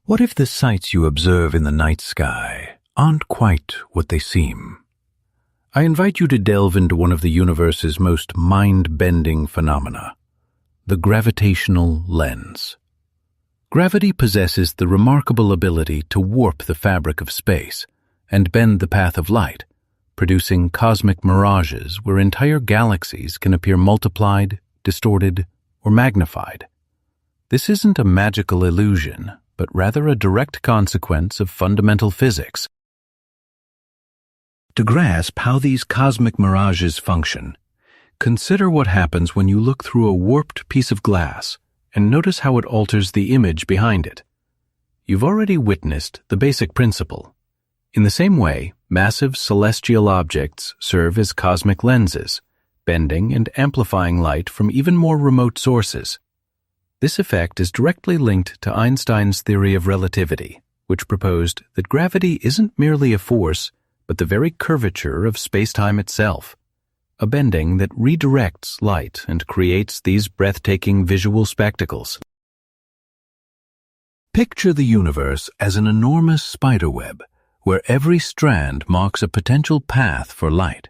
What if the sights you observe in the night sky aren't quite what they seem? I invite you to delve into one of the universe's most mind-bending phenomena, the gravitational lens. Gravity possesses the remarkable ability to warp the fabric of space and bend the path of light, producing cosmic mirages where entire galaxies can appear multiplied, distorted, or magnified. This isn't a magical illusion, but rather a direct consequence of fundamental physics. To grasp how these cosmic mirages function, consider what happens when you look through a warped piece of glass and notice how it alters the image behind it. You've already witnessed the basic principle. In the same way, massive celestial objects serve as cosmic lenses, bending and amplifying light from even more remote sources. This effect is directly linked to Einstein's theory of relativity, which proposed that gravity isn't merely a force, but the very curvature of spacetime itself, a bending that redirects light and creates these breathtaking visual spectacles. Picture the universe as an enormous spiderweb, where every strand marks a potential path for light.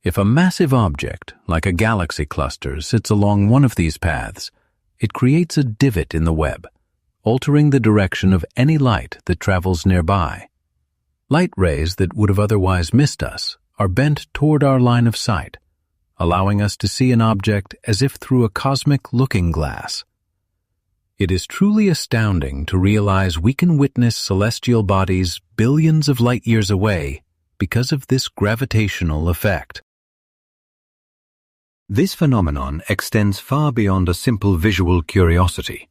If a massive object, like a galaxy cluster, sits along one of these paths, it creates a divot in the web, altering the direction of any light that travels nearby. Light rays that would have otherwise missed us are bent toward our line of sight, allowing us to see an object as if through a cosmic looking glass. It is truly astounding to realize we can witness celestial bodies billions of light years away because of this gravitational effect. This phenomenon extends far beyond a simple visual curiosity.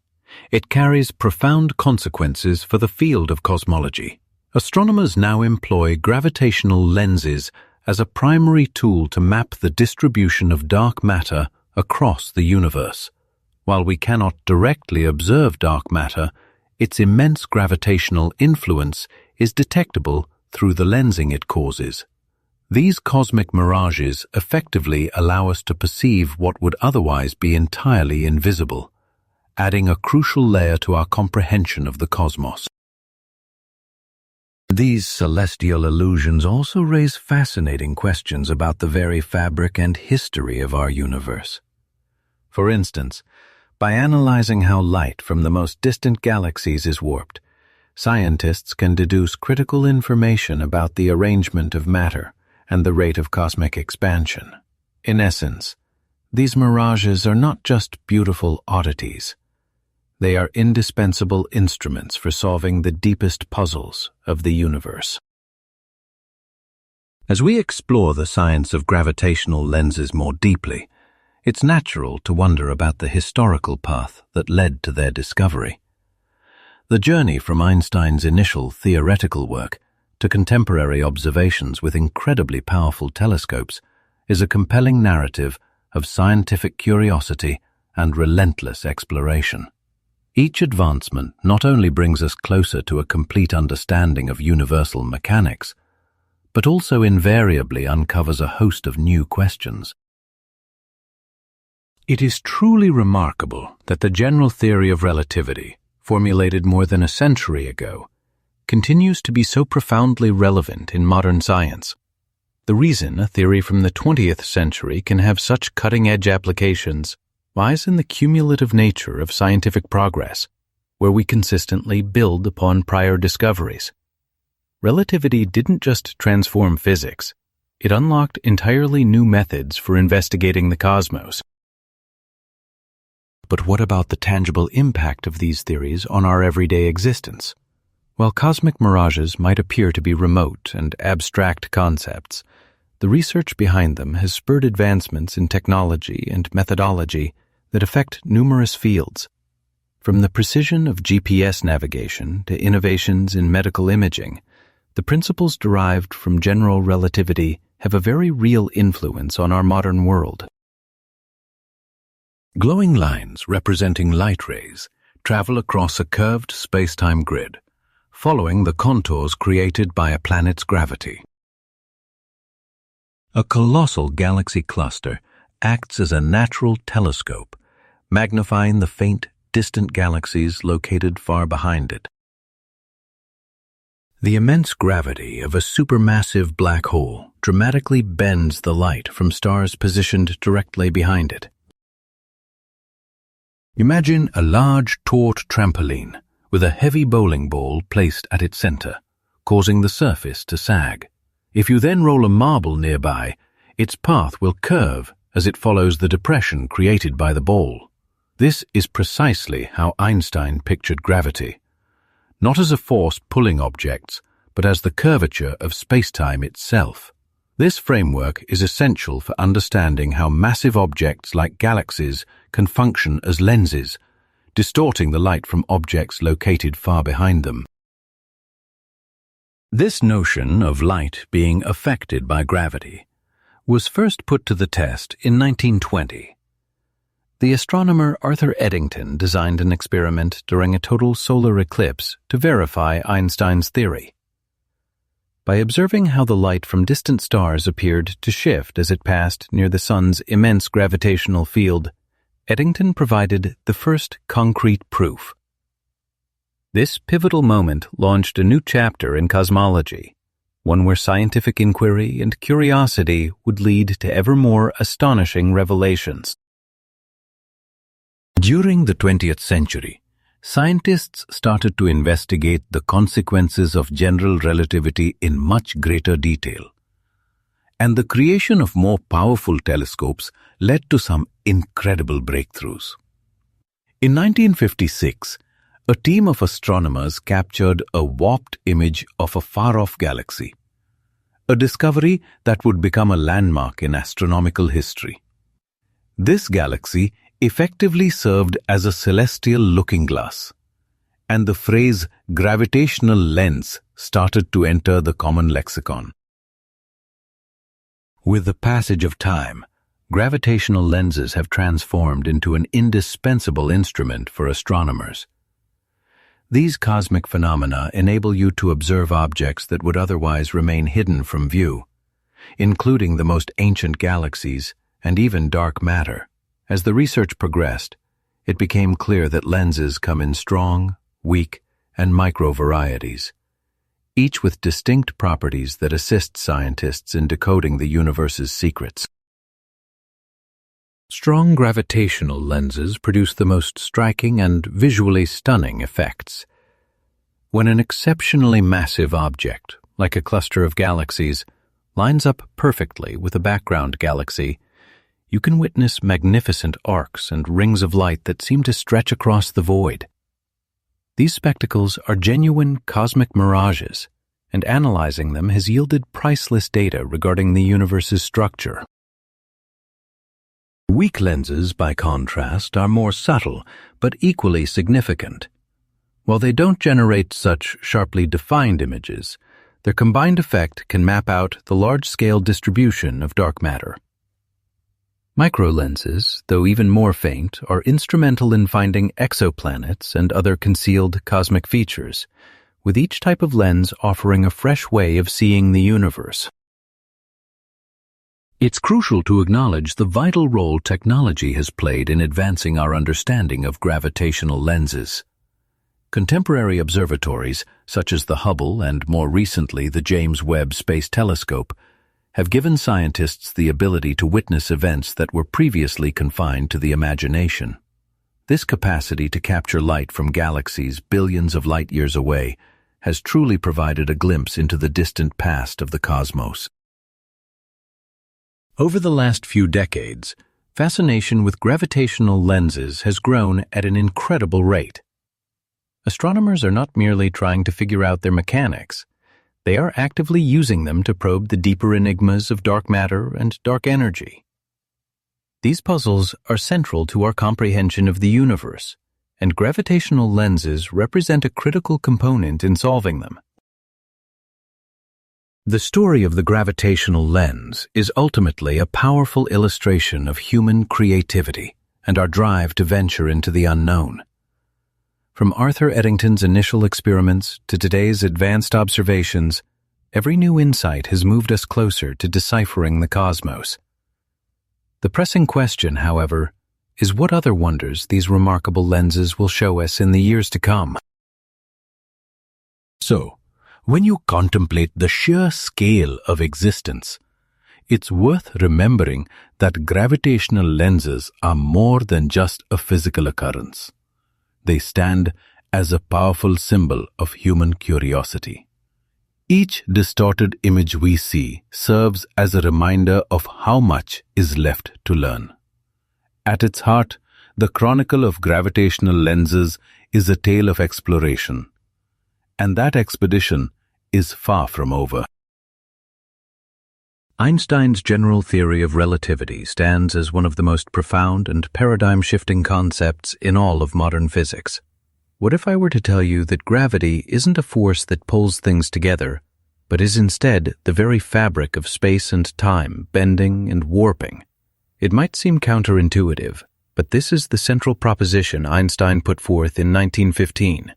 It carries profound consequences for the field of cosmology. Astronomers now employ gravitational lenses as a primary tool to map the distribution of dark matter across the universe. While we cannot directly observe dark matter, its immense gravitational influence is detectable through the lensing it causes. These cosmic mirages effectively allow us to perceive what would otherwise be entirely invisible, adding a crucial layer to our comprehension of the cosmos. These celestial illusions also raise fascinating questions about the very fabric and history of our universe. For instance, by analyzing how light from the most distant galaxies is warped, scientists can deduce critical information about the arrangement of matter and the rate of cosmic expansion. In essence, these mirages are not just beautiful oddities. They are indispensable instruments for solving the deepest puzzles of the universe. As we explore the science of gravitational lenses more deeply, it's natural to wonder about the historical path that led to their discovery. The journey from Einstein's initial theoretical work to contemporary observations with incredibly powerful telescopes is a compelling narrative of scientific curiosity and relentless exploration. Each advancement not only brings us closer to a complete understanding of universal mechanics, but also invariably uncovers a host of new questions. It is truly remarkable that the general theory of relativity, formulated more than a century ago, continues to be so profoundly relevant in modern science. The reason a theory from the 20th century can have such cutting-edge applications lies in the cumulative nature of scientific progress, where we consistently build upon prior discoveries. Relativity didn't just transform physics, it unlocked entirely new methods for investigating the cosmos. But what about the tangible impact of these theories on our everyday existence? While cosmic mirages might appear to be remote and abstract concepts, the research behind them has spurred advancements in technology and methodology that affect numerous fields. From the precision of GPS navigation to innovations in medical imaging, the principles derived from general relativity have a very real influence on our modern world. Glowing lines representing light rays travel across a curved space-time grid, following the contours created by a planet's gravity. A colossal galaxy cluster acts as a natural telescope, magnifying the faint, distant galaxies located far behind it. The immense gravity of a supermassive black hole dramatically bends the light from stars positioned directly behind it. Imagine a large, taut trampoline with a heavy bowling ball placed at its center, causing the surface to sag. If you then roll a marble nearby, its path will curve as it follows the depression created by the ball. This is precisely how Einstein pictured gravity, not as a force pulling objects, but as the curvature of spacetime itself. This framework is essential for understanding how massive objects like galaxies can function as lenses, distorting the light from objects located far behind them. This notion of light being affected by gravity was first put to the test in 1920. The astronomer Arthur Eddington designed an experiment during a total solar eclipse to verify Einstein's theory. By observing how the light from distant stars appeared to shift as it passed near the Sun's immense gravitational field, Eddington provided the first concrete proof. This pivotal moment launched a new chapter in cosmology, one where scientific inquiry and curiosity would lead to ever more astonishing revelations. During the 20th century, scientists started to investigate the consequences of general relativity in much greater detail. And the creation of more powerful telescopes led to some incredible breakthroughs. In 1956, a team of astronomers captured a warped image of a far-off galaxy, a discovery that would become a landmark in astronomical history. This galaxy effectively served as a celestial looking glass, and the phrase gravitational lens started to enter the common lexicon. With the passage of time, gravitational lenses have transformed into an indispensable instrument for astronomers. These cosmic phenomena enable you to observe objects that would otherwise remain hidden from view, including the most ancient galaxies and even dark matter. As the research progressed, it became clear that lenses come in strong, weak, and micro varieties, each with distinct properties that assist scientists in decoding the universe's secrets. Strong gravitational lenses produce the most striking and visually stunning effects. When an exceptionally massive object, like a cluster of galaxies, lines up perfectly with a background galaxy, you can witness magnificent arcs and rings of light that seem to stretch across the void. These spectacles are genuine cosmic mirages, and analyzing them has yielded priceless data regarding the universe's structure. Weak lenses, by contrast, are more subtle, but equally significant. While they don't generate such sharply defined images, their combined effect can map out the large-scale distribution of dark matter. Microlenses, though even more faint, are instrumental in finding exoplanets and other concealed cosmic features, with each type of lens offering a fresh way of seeing the universe. It's crucial to acknowledge the vital role technology has played in advancing our understanding of gravitational lenses. Contemporary observatories, such as the Hubble and more recently the James Webb Space Telescope, have given scientists the ability to witness events that were previously confined to the imagination. This capacity to capture light from galaxies billions of light-years away has truly provided a glimpse into the distant past of the cosmos. Over the last few decades, fascination with gravitational lenses has grown at an incredible rate. Astronomers are not merely trying to figure out their mechanics. They are actively using them to probe the deeper enigmas of dark matter and dark energy. These puzzles are central to our comprehension of the universe, and gravitational lenses represent a critical component in solving them. The story of the gravitational lens is ultimately a powerful illustration of human creativity and our drive to venture into the unknown. From Arthur Eddington's initial experiments to today's advanced observations, every new insight has moved us closer to deciphering the cosmos. The pressing question, however, is what other wonders these remarkable lenses will show us in the years to come. So, when you contemplate the sheer scale of existence, it's worth remembering that gravitational lenses are more than just a physical occurrence. They stand as a powerful symbol of human curiosity. Each distorted image we see serves as a reminder of how much is left to learn. At its heart, the chronicle of gravitational lenses is a tale of exploration, and that expedition is far from over. Einstein's general theory of relativity stands as one of the most profound and paradigm-shifting concepts in all of modern physics. What if I were to tell you that gravity isn't a force that pulls things together, but is instead the very fabric of space and time, bending and warping? It might seem counterintuitive, but this is the central proposition Einstein put forth in 1915.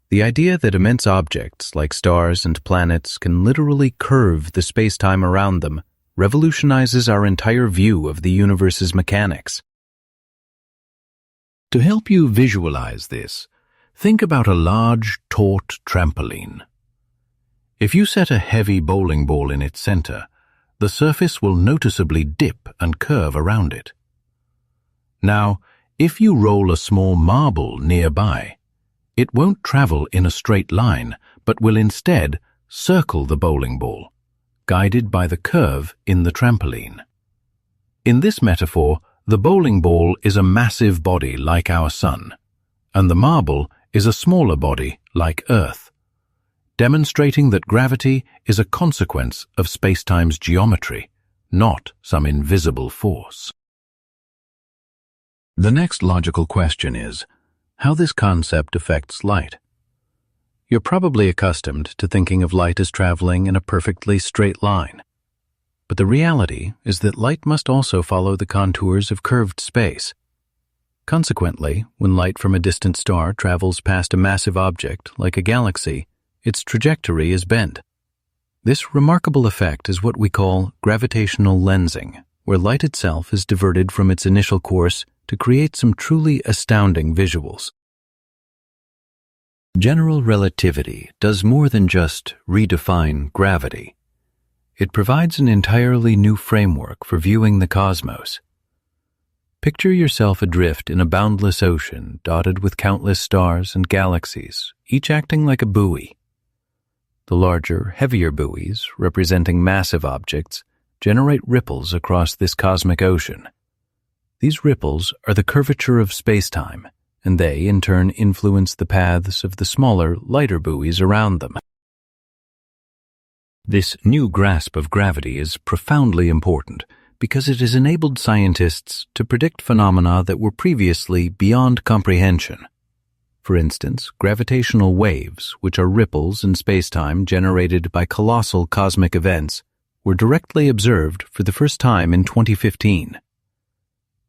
The idea that immense objects like stars and planets can literally curve the space-time around them revolutionizes our entire view of the universe's mechanics. To help you visualize this, think about a large, taut trampoline. If you set a heavy bowling ball in its center, the surface will noticeably dip and curve around it. Now, if you roll a small marble nearby, it won't travel in a straight line, but will instead circle the bowling ball, guided by the curve in the trampoline. In this metaphor, the bowling ball is a massive body like our Sun, and the marble is a smaller body like Earth, demonstrating that gravity is a consequence of spacetime's geometry, not some invisible force. The next logical question is how this concept affects light. You're probably accustomed to thinking of light as traveling in a perfectly straight line. But the reality is that light must also follow the contours of curved space. Consequently, when light from a distant star travels past a massive object like a galaxy, its trajectory is bent. This remarkable effect is what we call gravitational lensing, where light itself is diverted from its initial course to create some truly astounding visuals. General relativity does more than just redefine gravity. It provides an entirely new framework for viewing the cosmos. Picture yourself adrift in a boundless ocean dotted with countless stars and galaxies, each acting like a buoy. The larger, heavier buoys, representing massive objects, generate ripples across this cosmic ocean. These ripples are the curvature of spacetime, and they, in turn, influence the paths of the smaller, lighter buoys around them. This new grasp of gravity is profoundly important because it has enabled scientists to predict phenomena that were previously beyond comprehension. For instance, gravitational waves, which are ripples in spacetime generated by colossal cosmic events, were directly observed for the first time in 2015.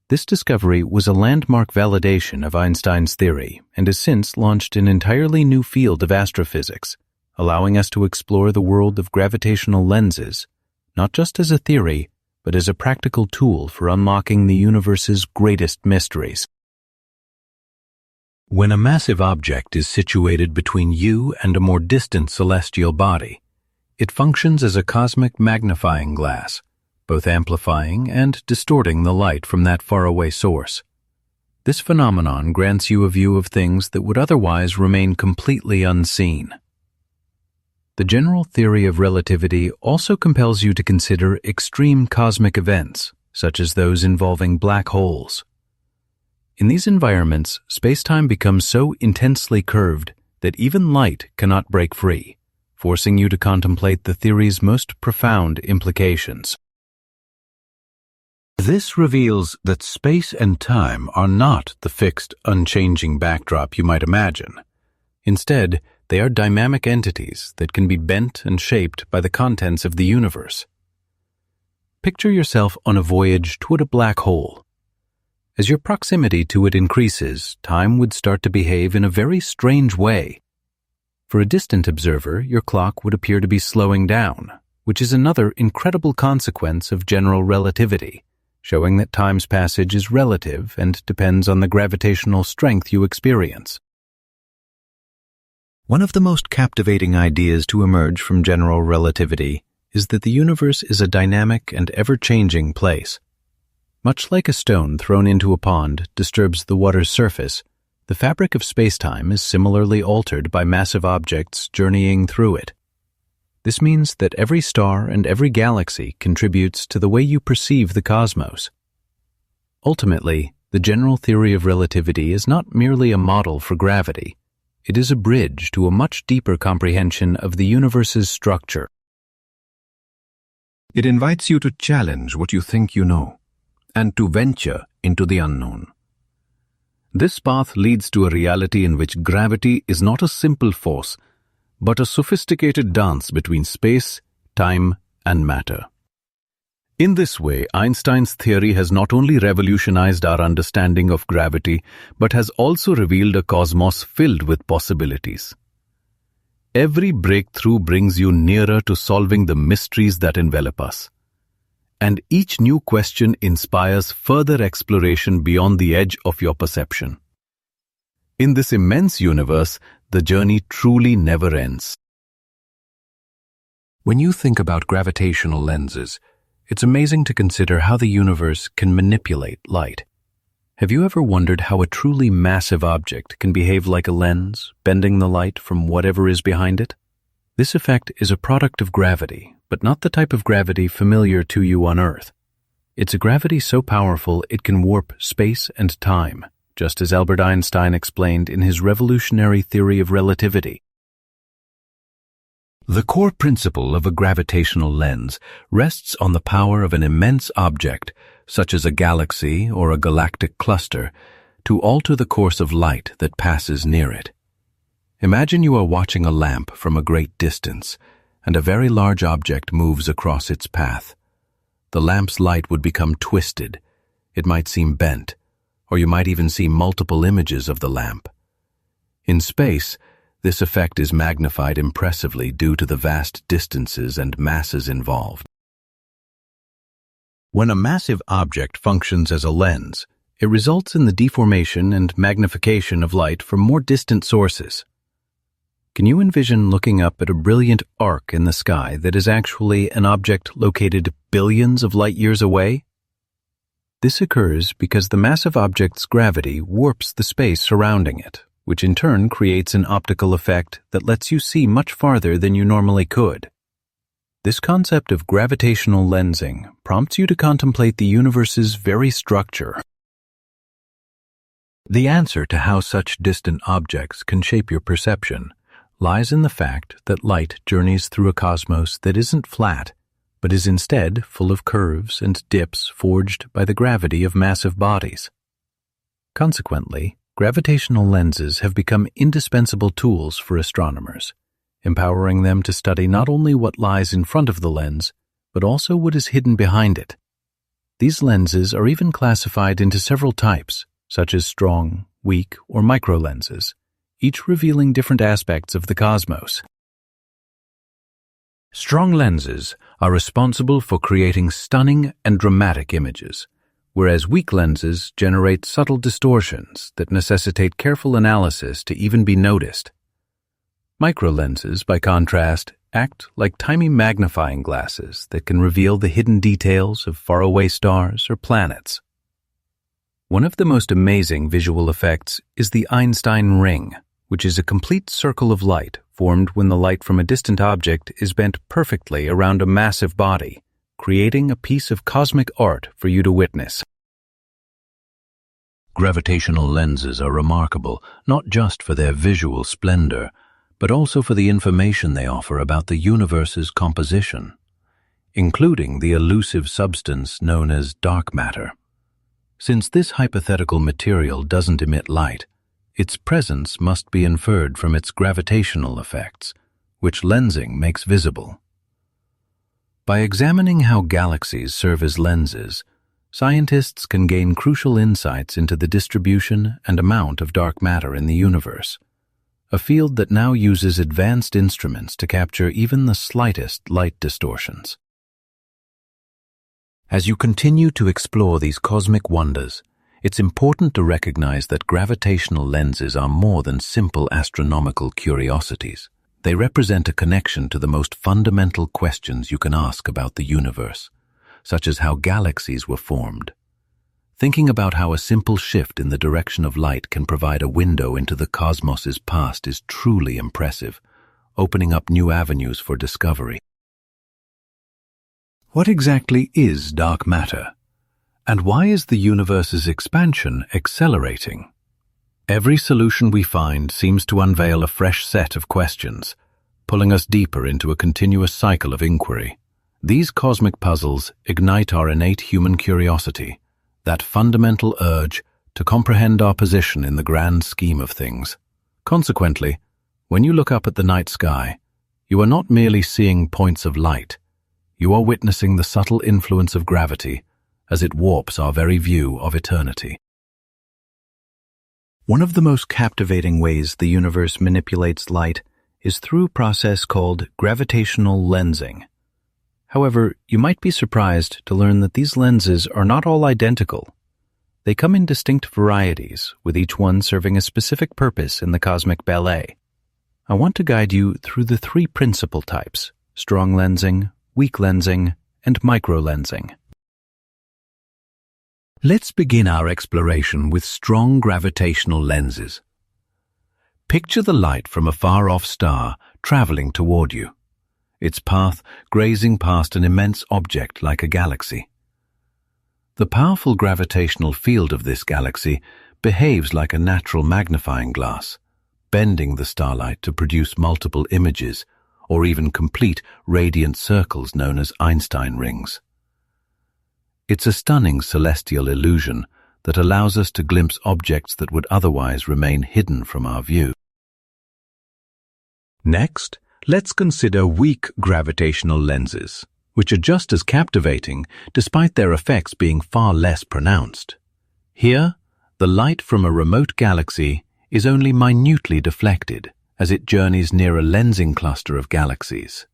This discovery was a landmark validation of Einstein's theory and has since launched an entirely new field of astrophysics, allowing us to explore the world of gravitational lenses, not just as a theory, but as a practical tool for unlocking the universe's greatest mysteries. When a massive object is situated between you and a more distant celestial body, it functions as a cosmic magnifying glass, both amplifying and distorting the light from that faraway source. This phenomenon grants you a view of things that would otherwise remain completely unseen. The general theory of relativity also compels you to consider extreme cosmic events, such as those involving black holes. In these environments, spacetime becomes so intensely curved that even light cannot break free, forcing you to contemplate the theory's most profound implications. This reveals that space and time are not the fixed, unchanging backdrop you might imagine. Instead, they are dynamic entities that can be bent and shaped by the contents of the universe. Picture yourself on a voyage toward a black hole. As your proximity to it increases, time would start to behave in a very strange way. For a distant observer, your clock would appear to be slowing down, which is another incredible consequence of general relativity, showing that time's passage is relative and depends on the gravitational strength you experience. One of the most captivating ideas to emerge from general relativity is that the universe is a dynamic and ever-changing place. Much like a stone thrown into a pond disturbs the water's surface, the fabric of spacetime is similarly altered by massive objects journeying through it. This means that every star and every galaxy contributes to the way you perceive the cosmos. Ultimately, the general theory of relativity is not merely a model for gravity. It is a bridge to a much deeper comprehension of the universe's structure. It invites you to challenge what you think you know, and to venture into the unknown. This path leads to a reality in which gravity is not a simple force, but a sophisticated dance between space, time, and matter. In this way, Einstein's theory has not only revolutionized our understanding of gravity, but has also revealed a cosmos filled with possibilities. Every breakthrough brings you nearer to solving the mysteries that envelop us. And each new question inspires further exploration beyond the edge of your perception. In this immense universe, the journey truly never ends. When you think about gravitational lenses, it's amazing to consider how the universe can manipulate light. Have you ever wondered how a truly massive object can behave like a lens, bending the light from whatever is behind it? This effect is a product of gravity, but not the type of gravity familiar to you on Earth. It's a gravity so powerful it can warp space and time, just as Albert Einstein explained in his revolutionary theory of relativity. The core principle of a gravitational lens rests on the power of an immense object, such as a galaxy or a galactic cluster, to alter the course of light that passes near it. Imagine you are watching a lamp from a great distance, and a very large object moves across its path. The lamp's light would become twisted. It might seem bent, or you might even see multiple images of the lamp. In space, this effect is magnified impressively due to the vast distances and masses involved. When a massive object functions as a lens, it results in the deformation and magnification of light from more distant sources. Can you envision looking up at a brilliant arc in the sky that is actually an object located billions of light years away? This occurs because the massive object's gravity warps the space surrounding it, which in turn creates an optical effect that lets you see much farther than you normally could. This concept of gravitational lensing prompts you to contemplate the universe's very structure. The answer to how such distant objects can shape your perception lies in the fact that light journeys through a cosmos that isn't flat, but is instead full of curves and dips forged by the gravity of massive bodies. Consequently, gravitational lenses have become indispensable tools for astronomers, empowering them to study not only what lies in front of the lens, but also what is hidden behind it. These lenses are even classified into several types, such as strong, weak, or microlenses, each revealing different aspects of the cosmos. Strong lenses are responsible for creating stunning and dramatic images, whereas weak lenses generate subtle distortions that necessitate careful analysis to even be noticed. Microlenses, by contrast, act like tiny magnifying glasses that can reveal the hidden details of faraway stars or planets. One of the most amazing visual effects is the Einstein ring, which is a complete circle of light formed when the light from a distant object is bent perfectly around a massive body, creating a piece of cosmic art for you to witness. Gravitational lenses are remarkable not just for their visual splendor, but also for the information they offer about the universe's composition, including the elusive substance known as dark matter. Since this hypothetical material doesn't emit light, its presence must be inferred from its gravitational effects, which lensing makes visible. By examining how galaxies serve as lenses, scientists can gain crucial insights into the distribution and amount of dark matter in the universe, a field that now uses advanced instruments to capture even the slightest light distortions. As you continue to explore these cosmic wonders, it's important to recognize that gravitational lenses are more than simple astronomical curiosities. They represent a connection to the most fundamental questions you can ask about the universe, such as how galaxies were formed. Thinking about how a simple shift in the direction of light can provide a window into the cosmos's past is truly impressive, opening up new avenues for discovery. What exactly is dark matter? And why is the universe's expansion accelerating? Every solution we find seems to unveil a fresh set of questions, pulling us deeper into a continuous cycle of inquiry. These cosmic puzzles ignite our innate human curiosity, that fundamental urge to comprehend our position in the grand scheme of things. Consequently, when you look up at the night sky, you are not merely seeing points of light. You are witnessing the subtle influence of gravity as it warps our very view of eternity. One of the most captivating ways the universe manipulates light is through a process called gravitational lensing. However, you might be surprised to learn that these lenses are not all identical. They come in distinct varieties, with each one serving a specific purpose in the cosmic ballet. I want to guide you through the three principal types: strong lensing, weak lensing, and microlensing. Let's begin our exploration with strong gravitational lenses. Picture the light from a far-off star traveling toward you, its path grazing past an immense object like a galaxy. The powerful gravitational field of this galaxy behaves like a natural magnifying glass, bending the starlight to produce multiple images or even complete radiant circles known as Einstein rings. It's a stunning celestial illusion that allows us to glimpse objects that would otherwise remain hidden from our view. Next, let's consider weak gravitational lenses, which are just as captivating despite their effects being far less pronounced. Here, the light from a remote galaxy is only minutely deflected as it journeys near a lensing cluster of galaxies.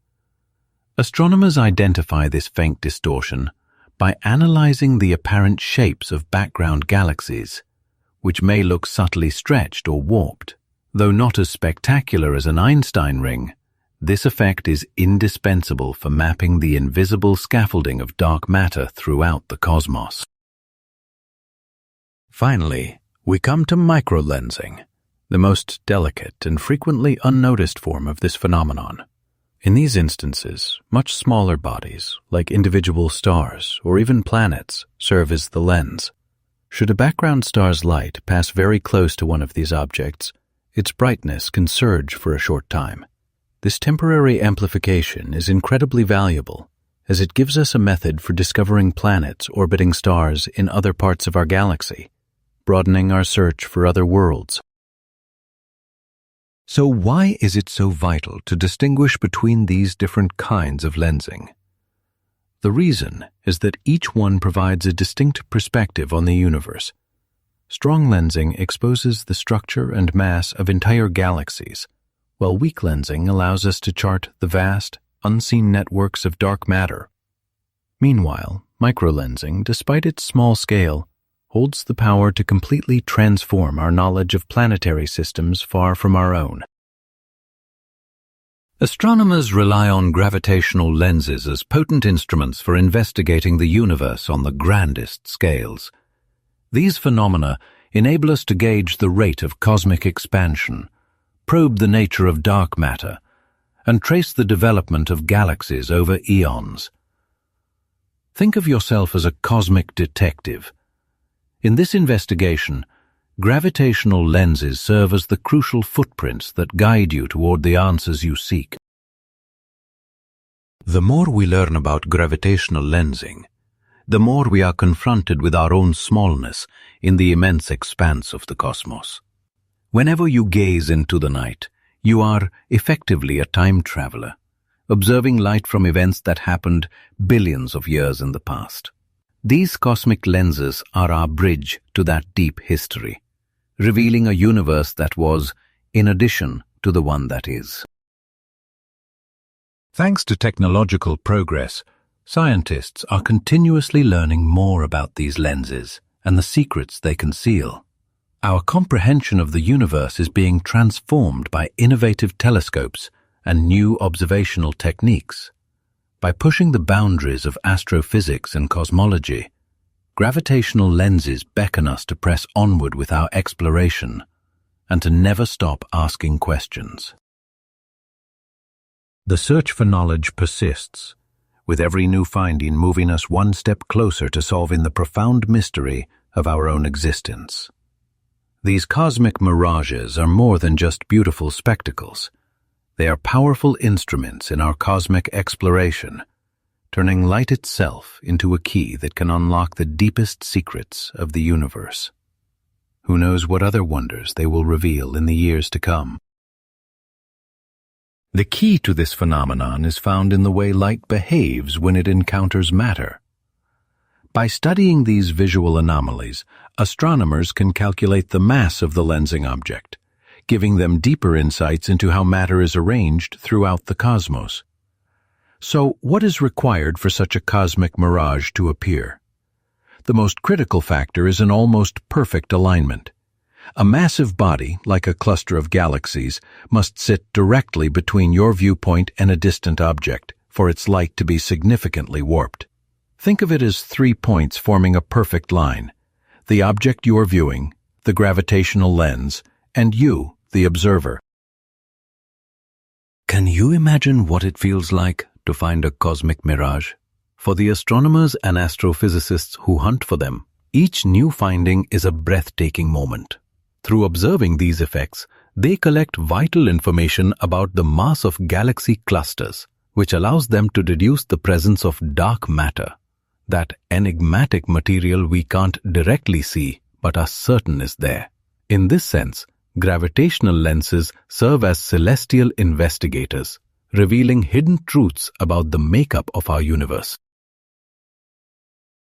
Astronomers identify this faint distortion by analyzing the apparent shapes of background galaxies, which may look subtly stretched or warped. Though not as spectacular as an Einstein ring, this effect is indispensable for mapping the invisible scaffolding of dark matter throughout the cosmos. Finally, we come to microlensing, the most delicate and frequently unnoticed form of this phenomenon. In these instances, much smaller bodies, like individual stars or even planets, serve as the lens. Should a background star's light pass very close to one of these objects, its brightness can surge for a short time. This temporary amplification is incredibly valuable, as it gives us a method for discovering planets orbiting stars in other parts of our galaxy, broadening our search for other worlds. So why is it so vital to distinguish between these different kinds of lensing? The reason is that each one provides a distinct perspective on the universe. Strong lensing exposes the structure and mass of entire galaxies, while weak lensing allows us to chart the vast, unseen networks of dark matter. Meanwhile, microlensing, despite its small scale, holds the power to completely transform our knowledge of planetary systems far from our own. Astronomers rely on gravitational lenses as potent instruments for investigating the universe on the grandest scales. These phenomena enable us to gauge the rate of cosmic expansion, probe the nature of dark matter, and trace the development of galaxies over eons. Think of yourself as a cosmic detective. In this investigation, gravitational lenses serve as the crucial footprints that guide you toward the answers you seek. The more we learn about gravitational lensing, the more we are confronted with our own smallness in the immense expanse of the cosmos. Whenever you gaze into the night, you are effectively a time traveler, observing light from events that happened billions of years in the past. These cosmic lenses are our bridge to that deep history, revealing a universe that was, in addition to the one that is. Thanks to technological progress, Scientists are continuously learning more about these lenses and the secrets they conceal. Our comprehension of the universe is being transformed by innovative telescopes and new observational techniques. By pushing the boundaries of astrophysics and cosmology, gravitational lenses beckon us to press onward with our exploration and to never stop asking questions. The search for knowledge persists, with every new finding moving us one step closer to solving the profound mystery of our own existence. These cosmic mirages are more than just beautiful spectacles. They are powerful instruments in our cosmic exploration, turning light itself into a key that can unlock the deepest secrets of the universe. Who knows what other wonders they will reveal in the years to come? The key to this phenomenon is found in the way light behaves when it encounters matter. By studying these visual anomalies, astronomers can calculate the mass of the lensing object, giving them deeper insights into how matter is arranged throughout the cosmos. So, what is required for such a cosmic mirage to appear? The most critical factor is an almost perfect alignment. A massive body, like a cluster of galaxies, must sit directly between your viewpoint and a distant object for its light to be significantly warped. Think of it as 3 points forming a perfect line: the object you are viewing, the gravitational lens, and you, the observer. Can you imagine what it feels like to find a cosmic mirage? For the astronomers and astrophysicists who hunt for them, each new finding is a breathtaking moment. Through observing these effects, they collect vital information about the mass of galaxy clusters, which allows them to deduce the presence of dark matter, that enigmatic material we can't directly see but are certain is there. In this sense, gravitational lenses serve as celestial investigators, revealing hidden truths about the makeup of our universe.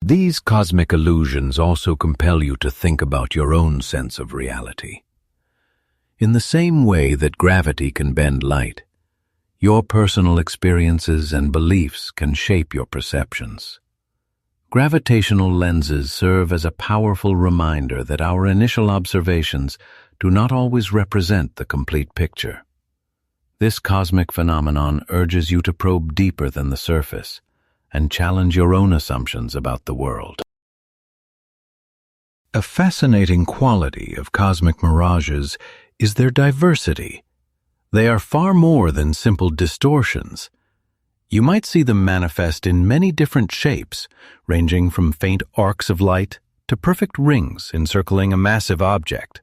These cosmic illusions also compel you to think about your own sense of reality. In the same way that gravity can bend light, your personal experiences and beliefs can shape your perceptions. Gravitational lenses serve as a powerful reminder that our initial observations do not always represent the complete picture. This cosmic phenomenon urges you to probe deeper than the surface and challenge your own assumptions about the world. A fascinating quality of cosmic mirages is their diversity. They are far more than simple distortions. You might see them manifest in many different shapes, ranging from faint arcs of light to perfect rings encircling a massive object.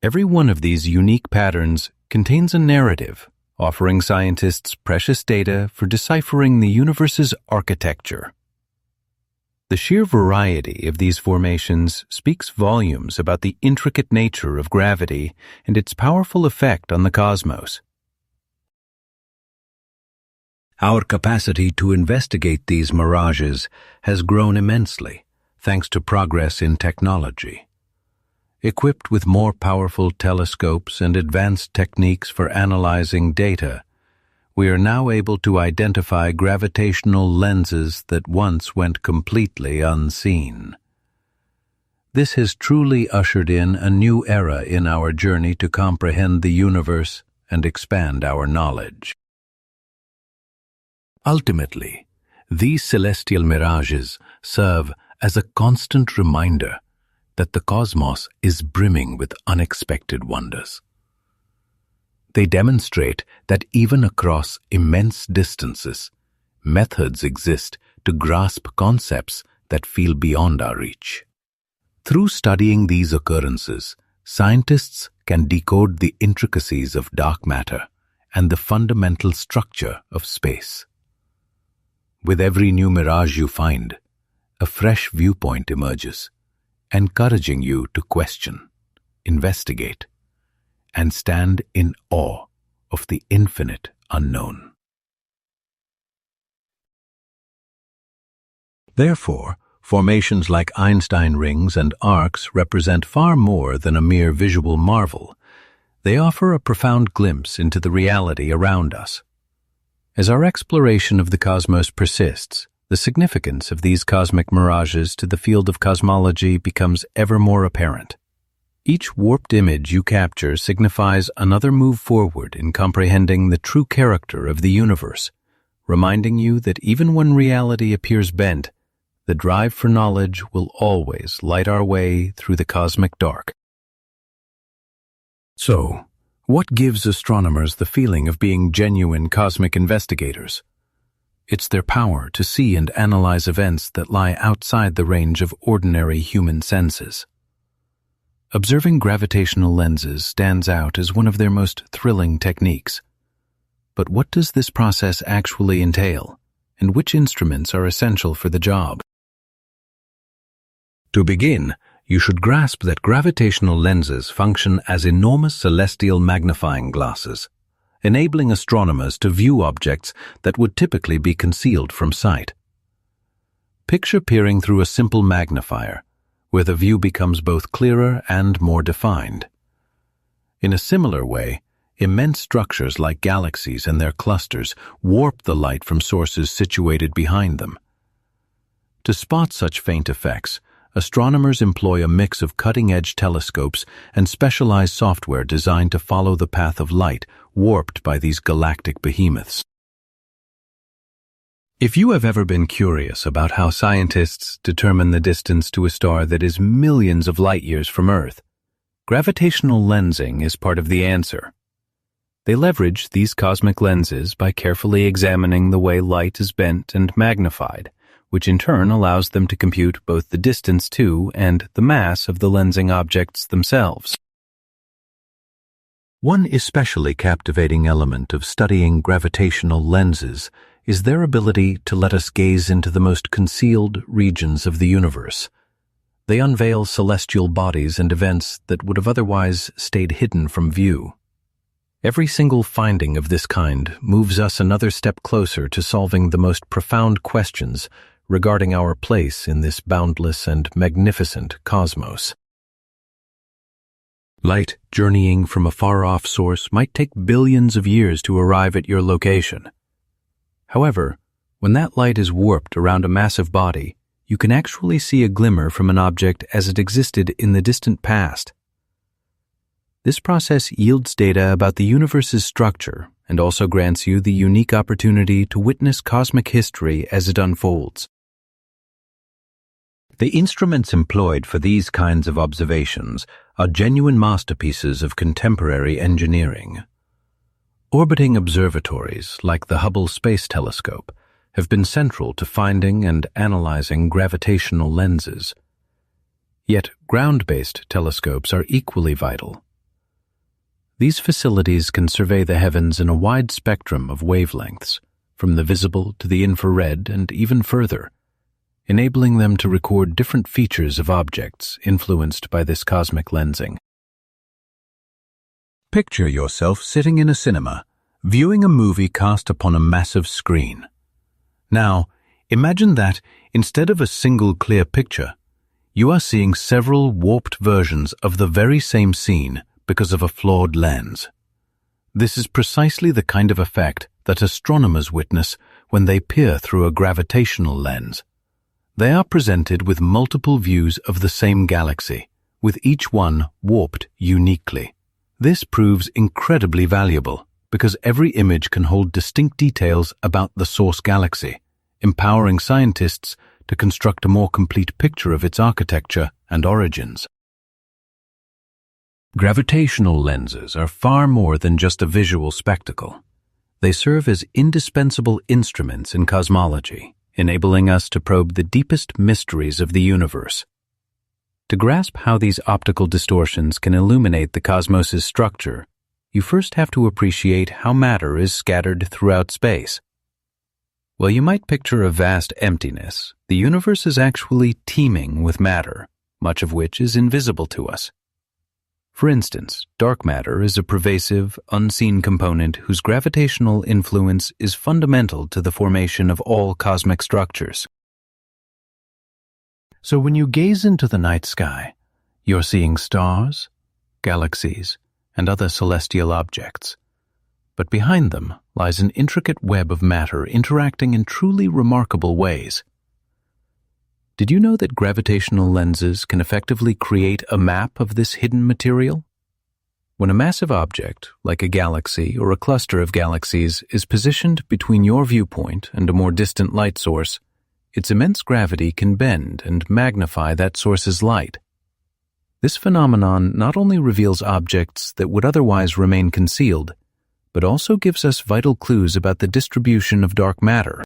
Every one of these unique patterns contains a narrative, offering scientists precious data for deciphering the universe's architecture. The sheer variety of these formations speaks volumes about the intricate nature of gravity and its powerful effect on the cosmos. Our capacity to investigate these mirages has grown immensely, thanks to progress in technology. Equipped with more powerful telescopes and advanced techniques for analyzing data, we are now able to identify gravitational lenses that once went completely unseen. This has truly ushered in a new era in our journey to comprehend the universe and expand our knowledge. Ultimately, these celestial mirages serve as a constant reminder that the cosmos is brimming with unexpected wonders. They demonstrate that even across immense distances, methods exist to grasp concepts that feel beyond our reach. Through studying these occurrences, scientists can decode the intricacies of dark matter and the fundamental structure of space. With every new mirage you find, a fresh viewpoint emerges, encouraging you to question, investigate, and stand in awe of the infinite unknown. Therefore, formations like Einstein rings and arcs represent far more than a mere visual marvel. They offer a profound glimpse into the reality around us. As our exploration of the cosmos persists, the significance of these cosmic mirages to the field of cosmology becomes ever more apparent. Each warped image you capture signifies another move forward in comprehending the true character of the universe, reminding you that even when reality appears bent, the drive for knowledge will always light our way through the cosmic dark. So, what gives astronomers the feeling of being genuine cosmic investigators? It's their power to see and analyze events that lie outside the range of ordinary human senses. Observing gravitational lenses stands out as one of their most thrilling techniques. But what does this process actually entail, and which instruments are essential for the job? To begin, you should grasp that gravitational lenses function as enormous celestial magnifying glasses, enabling astronomers to view objects that would typically be concealed from sight. Picture peering through a simple magnifier, where the view becomes both clearer and more defined. In a similar way, immense structures like galaxies and their clusters warp the light from sources situated behind them. To spot such faint effects, astronomers employ a mix of cutting-edge telescopes and specialized software designed to follow the path of light warped by these galactic behemoths. If you have ever been curious about how scientists determine the distance to a star that is millions of light-years from Earth, gravitational lensing is part of the answer. They leverage these cosmic lenses by carefully examining the way light is bent and magnified, which in turn allows them to compute both the distance to and the mass of the lensing objects themselves. One especially captivating element of studying gravitational lenses is their ability to let us gaze into the most concealed regions of the universe. They unveil celestial bodies and events that would have otherwise stayed hidden from view. Every single finding of this kind moves us another step closer to solving the most profound questions regarding our place in this boundless and magnificent cosmos. Light journeying from a far-off source might take billions of years to arrive at your location. However, when that light is warped around a massive body, you can actually see a glimmer from an object as it existed in the distant past. This process yields data about the universe's structure and also grants you the unique opportunity to witness cosmic history as it unfolds. The instruments employed for these kinds of observations are genuine masterpieces of contemporary engineering. Orbiting observatories, like the Hubble Space Telescope, have been central to finding and analyzing gravitational lenses. Yet ground-based telescopes are equally vital. These facilities can survey the heavens in a wide spectrum of wavelengths, from the visible to the infrared and even further, enabling them to record different features of objects influenced by this cosmic lensing. Picture yourself sitting in a cinema, viewing a movie cast upon a massive screen. Now, imagine that, instead of a single clear picture, you are seeing several warped versions of the very same scene because of a flawed lens. This is precisely the kind of effect that astronomers witness when they peer through a gravitational lens. They are presented with multiple views of the same galaxy, with each one warped uniquely. This proves incredibly valuable because every image can hold distinct details about the source galaxy, empowering scientists to construct a more complete picture of its architecture and origins. Gravitational lenses are far more than just a visual spectacle. They serve as indispensable instruments in cosmology, enabling us to probe the deepest mysteries of the universe. To grasp how these optical distortions can illuminate the cosmos's structure, you first have to appreciate how matter is scattered throughout space. While you might picture a vast emptiness, the universe is actually teeming with matter, much of which is invisible to us. For instance, dark matter is a pervasive, unseen component whose gravitational influence is fundamental to the formation of all cosmic structures. So when you gaze into the night sky, you're seeing stars, galaxies, and other celestial objects. but behind them lies an intricate web of matter interacting in truly remarkable ways. Did you know that gravitational lenses can effectively create a map of this hidden material? When a massive object, like a galaxy or a cluster of galaxies, is positioned between your viewpoint and a more distant light source, its immense gravity can bend and magnify that source's light. This phenomenon not only reveals objects that would otherwise remain concealed, but also gives us vital clues about the distribution of dark matter.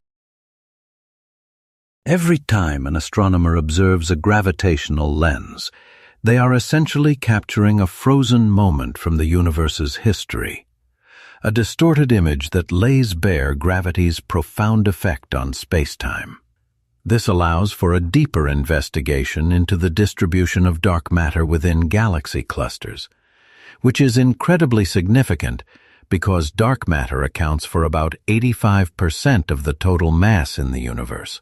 Every time an astronomer observes a gravitational lens, they are essentially capturing a frozen moment from the universe's history, a distorted image that lays bare gravity's profound effect on spacetime. This allows for a deeper investigation into the distribution of dark matter within galaxy clusters, which is incredibly significant because dark matter accounts for about 85% of the total mass in the universe.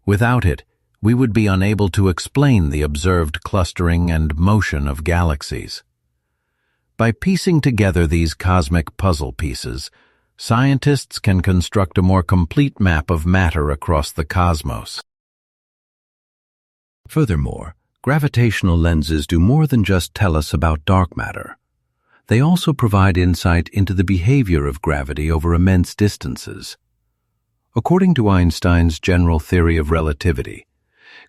Without it, we would be unable to explain the observed clustering and motion of galaxies. By piecing together these cosmic puzzle pieces, scientists can construct a more complete map of matter across the cosmos. Furthermore, gravitational lenses do more than just tell us about dark matter. They also provide insight into the behavior of gravity over immense distances. According to Einstein's general theory of relativity,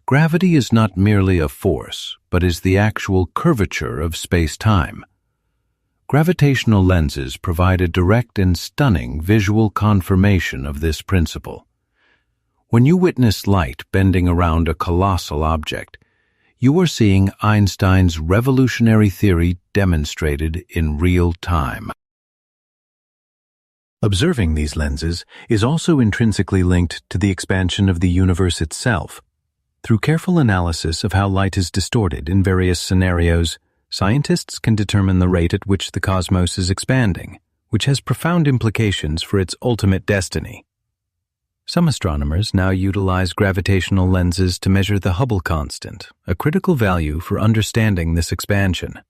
gravity is not merely a force, but is the actual curvature of space-time. Gravitational lenses provide a direct and stunning visual confirmation of this principle. When you witness light bending around a colossal object, you are seeing Einstein's revolutionary theory demonstrated in real time. Observing these lenses is also intrinsically linked to the expansion of the universe itself. Through careful analysis of how light is distorted in various scenarios, scientists can determine the rate at which the cosmos is expanding, which has profound implications for its ultimate destiny. Some astronomers now utilize gravitational lenses to measure the Hubble constant, a critical value for understanding this expansion.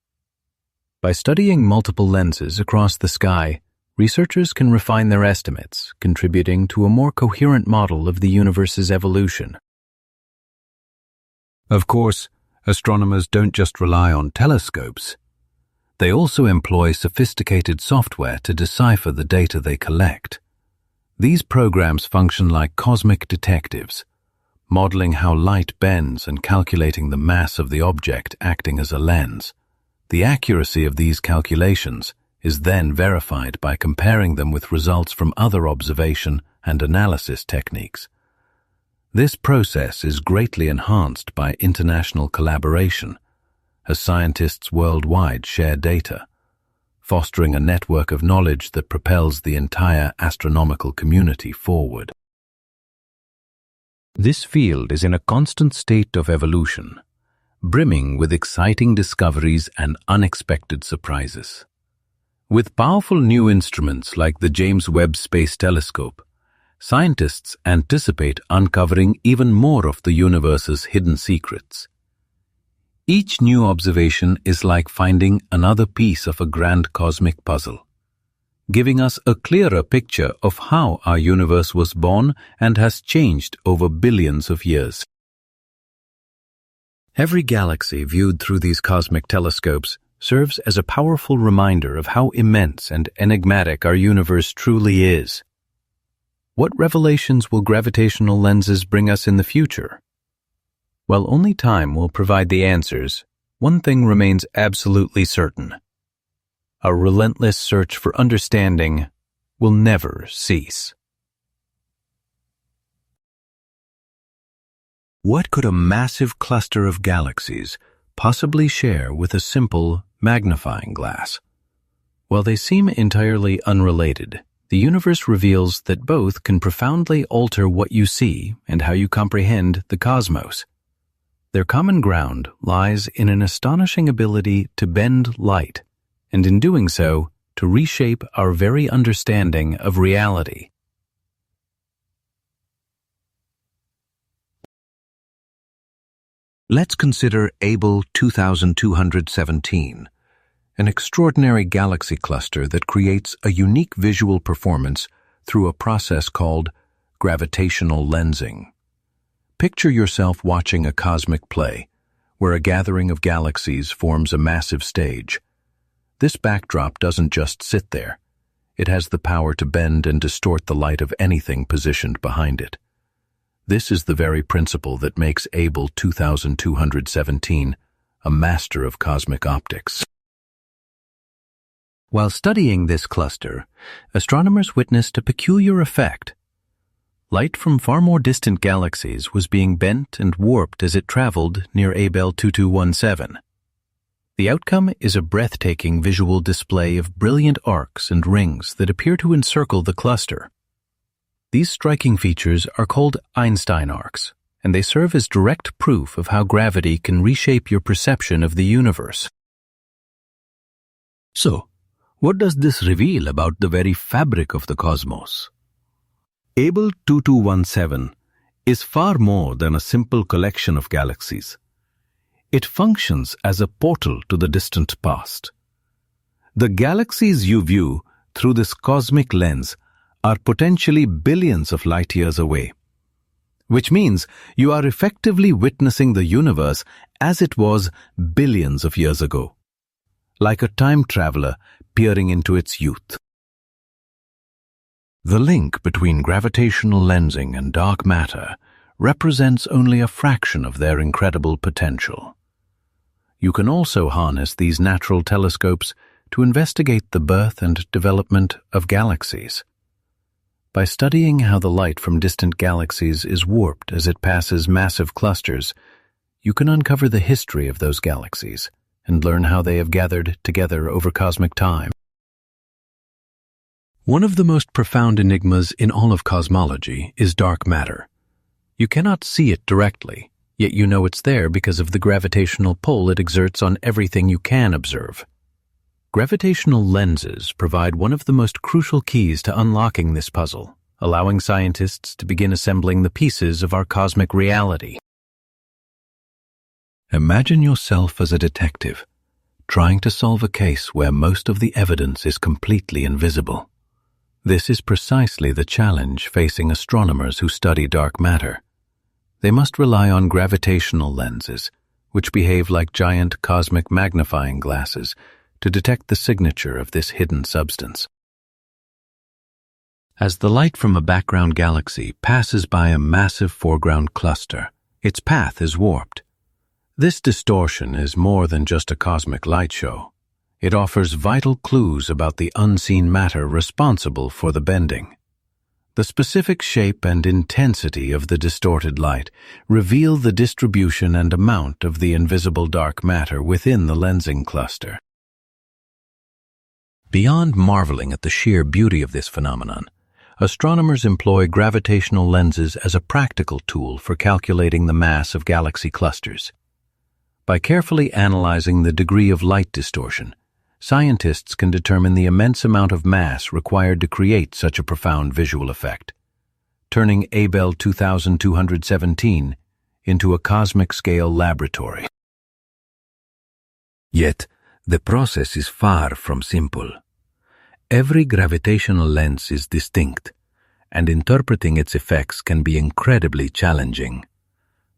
By studying multiple lenses across the sky, researchers can refine their estimates, contributing to a more coherent model of the universe's evolution. Of course, astronomers don't just rely on telescopes. They also employ sophisticated software to decipher the data they collect. These programs function like cosmic detectives, modeling how light bends and calculating the mass of the object acting as a lens. The accuracy of these calculations is then verified by comparing them with results from other observation and analysis techniques. This process is greatly enhanced by international collaboration, as scientists worldwide share data, fostering a network of knowledge that propels the entire astronomical community forward. This field is in a constant state of evolution, brimming with exciting discoveries and unexpected surprises. With powerful new instruments like the James Webb Space Telescope, scientists anticipate uncovering even more of the universe's hidden secrets. Each new observation is like finding another piece of a grand cosmic puzzle, giving us a clearer picture of how our universe was born and has changed over billions of years. Every galaxy viewed through these cosmic telescopes serves as a powerful reminder of how immense and enigmatic our universe truly is. What revelations will gravitational lenses bring us in the future? While only time will provide the answers, one thing remains absolutely certain. Our relentless search for understanding will never cease. What could a massive cluster of galaxies possibly share with a simple magnifying glass? While they seem entirely unrelated, the universe reveals that both can profoundly alter what you see and how you comprehend the cosmos. Their common ground lies in an astonishing ability to bend light, and in doing so, to reshape our very understanding of reality. Let's consider Able 2217, an extraordinary galaxy cluster that creates a unique visual performance through a process called gravitational lensing. Picture yourself watching a cosmic play, where a gathering of galaxies forms a massive stage. This backdrop doesn't just sit there. It has the power to bend and distort the light of anything positioned behind it. This is the very principle that makes Abell 2217 a master of cosmic optics. While studying this cluster, astronomers witnessed a peculiar effect. Light from far more distant galaxies was being bent and warped as it traveled near Abell 2217. The outcome is a breathtaking visual display of brilliant arcs and rings that appear to encircle the cluster. These striking features are called Einstein arcs, and they serve as direct proof of how gravity can reshape your perception of the universe. So, what does this reveal about the very fabric of the cosmos? Abell 2217 is far more than a simple collection of galaxies. It functions as a portal to the distant past. The galaxies you view through this cosmic lens are potentially billions of light years away, which means you are effectively witnessing the universe as it was billions of years ago, like a time traveler peering into its youth. The link between gravitational lensing and dark matter represents only a fraction of their incredible potential. You can also harness these natural telescopes to investigate the birth and development of galaxies. By studying how the light from distant galaxies is warped as it passes massive clusters, you can uncover the history of those galaxies and learn how they have gathered together over cosmic time. One of the most profound enigmas in all of cosmology is dark matter. You cannot see it directly, yet you know it's there because of the gravitational pull it exerts on everything you can observe. Gravitational lenses provide one of the most crucial keys to unlocking this puzzle, allowing scientists to begin assembling the pieces of our cosmic reality. Imagine yourself as a detective, trying to solve a case where most of the evidence is completely invisible. This is precisely the challenge facing astronomers who study dark matter. They must rely on gravitational lenses, which behave like giant cosmic magnifying glasses, to detect the signature of this hidden substance. As the light from a background galaxy passes by a massive foreground cluster, its path is warped. This distortion is more than just a cosmic light show. It offers vital clues about the unseen matter responsible for the bending. The specific shape and intensity of the distorted light reveal the distribution and amount of the invisible dark matter within the lensing cluster. Beyond marveling at the sheer beauty of this phenomenon, astronomers employ gravitational lenses as a practical tool for calculating the mass of galaxy clusters. By carefully analyzing the degree of light distortion, scientists can determine the immense amount of mass required to create such a profound visual effect, turning Abell 2217 into a cosmic-scale laboratory. Yet, the process is far from simple. Every gravitational lens is distinct, and interpreting its effects can be incredibly challenging,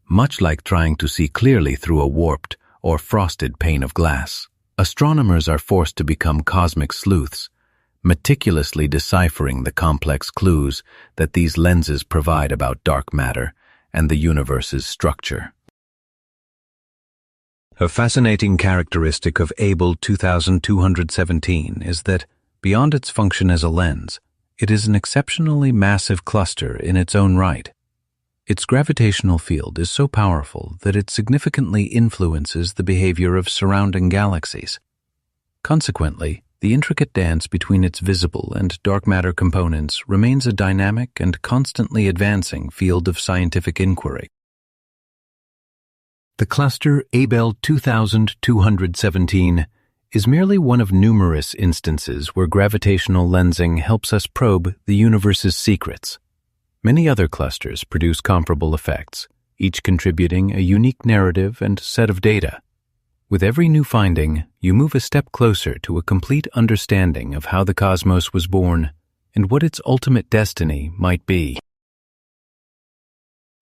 much like trying to see clearly through a warped or frosted pane of glass. Astronomers are forced to become cosmic sleuths, meticulously deciphering the complex clues that these lenses provide about dark matter and the universe's structure. A fascinating characteristic of Abell 2217 is that, beyond its function as a lens, it is an exceptionally massive cluster in its own right. Its gravitational field is so powerful that it significantly influences the behavior of surrounding galaxies. Consequently, the intricate dance between its visible and dark matter components remains a dynamic and constantly advancing field of scientific inquiry. The cluster Abell 2217 is merely one of numerous instances where gravitational lensing helps us probe the universe's secrets. Many other clusters produce comparable effects, each contributing a unique narrative and set of data. With every new finding, you move a step closer to a complete understanding of how the cosmos was born and what its ultimate destiny might be.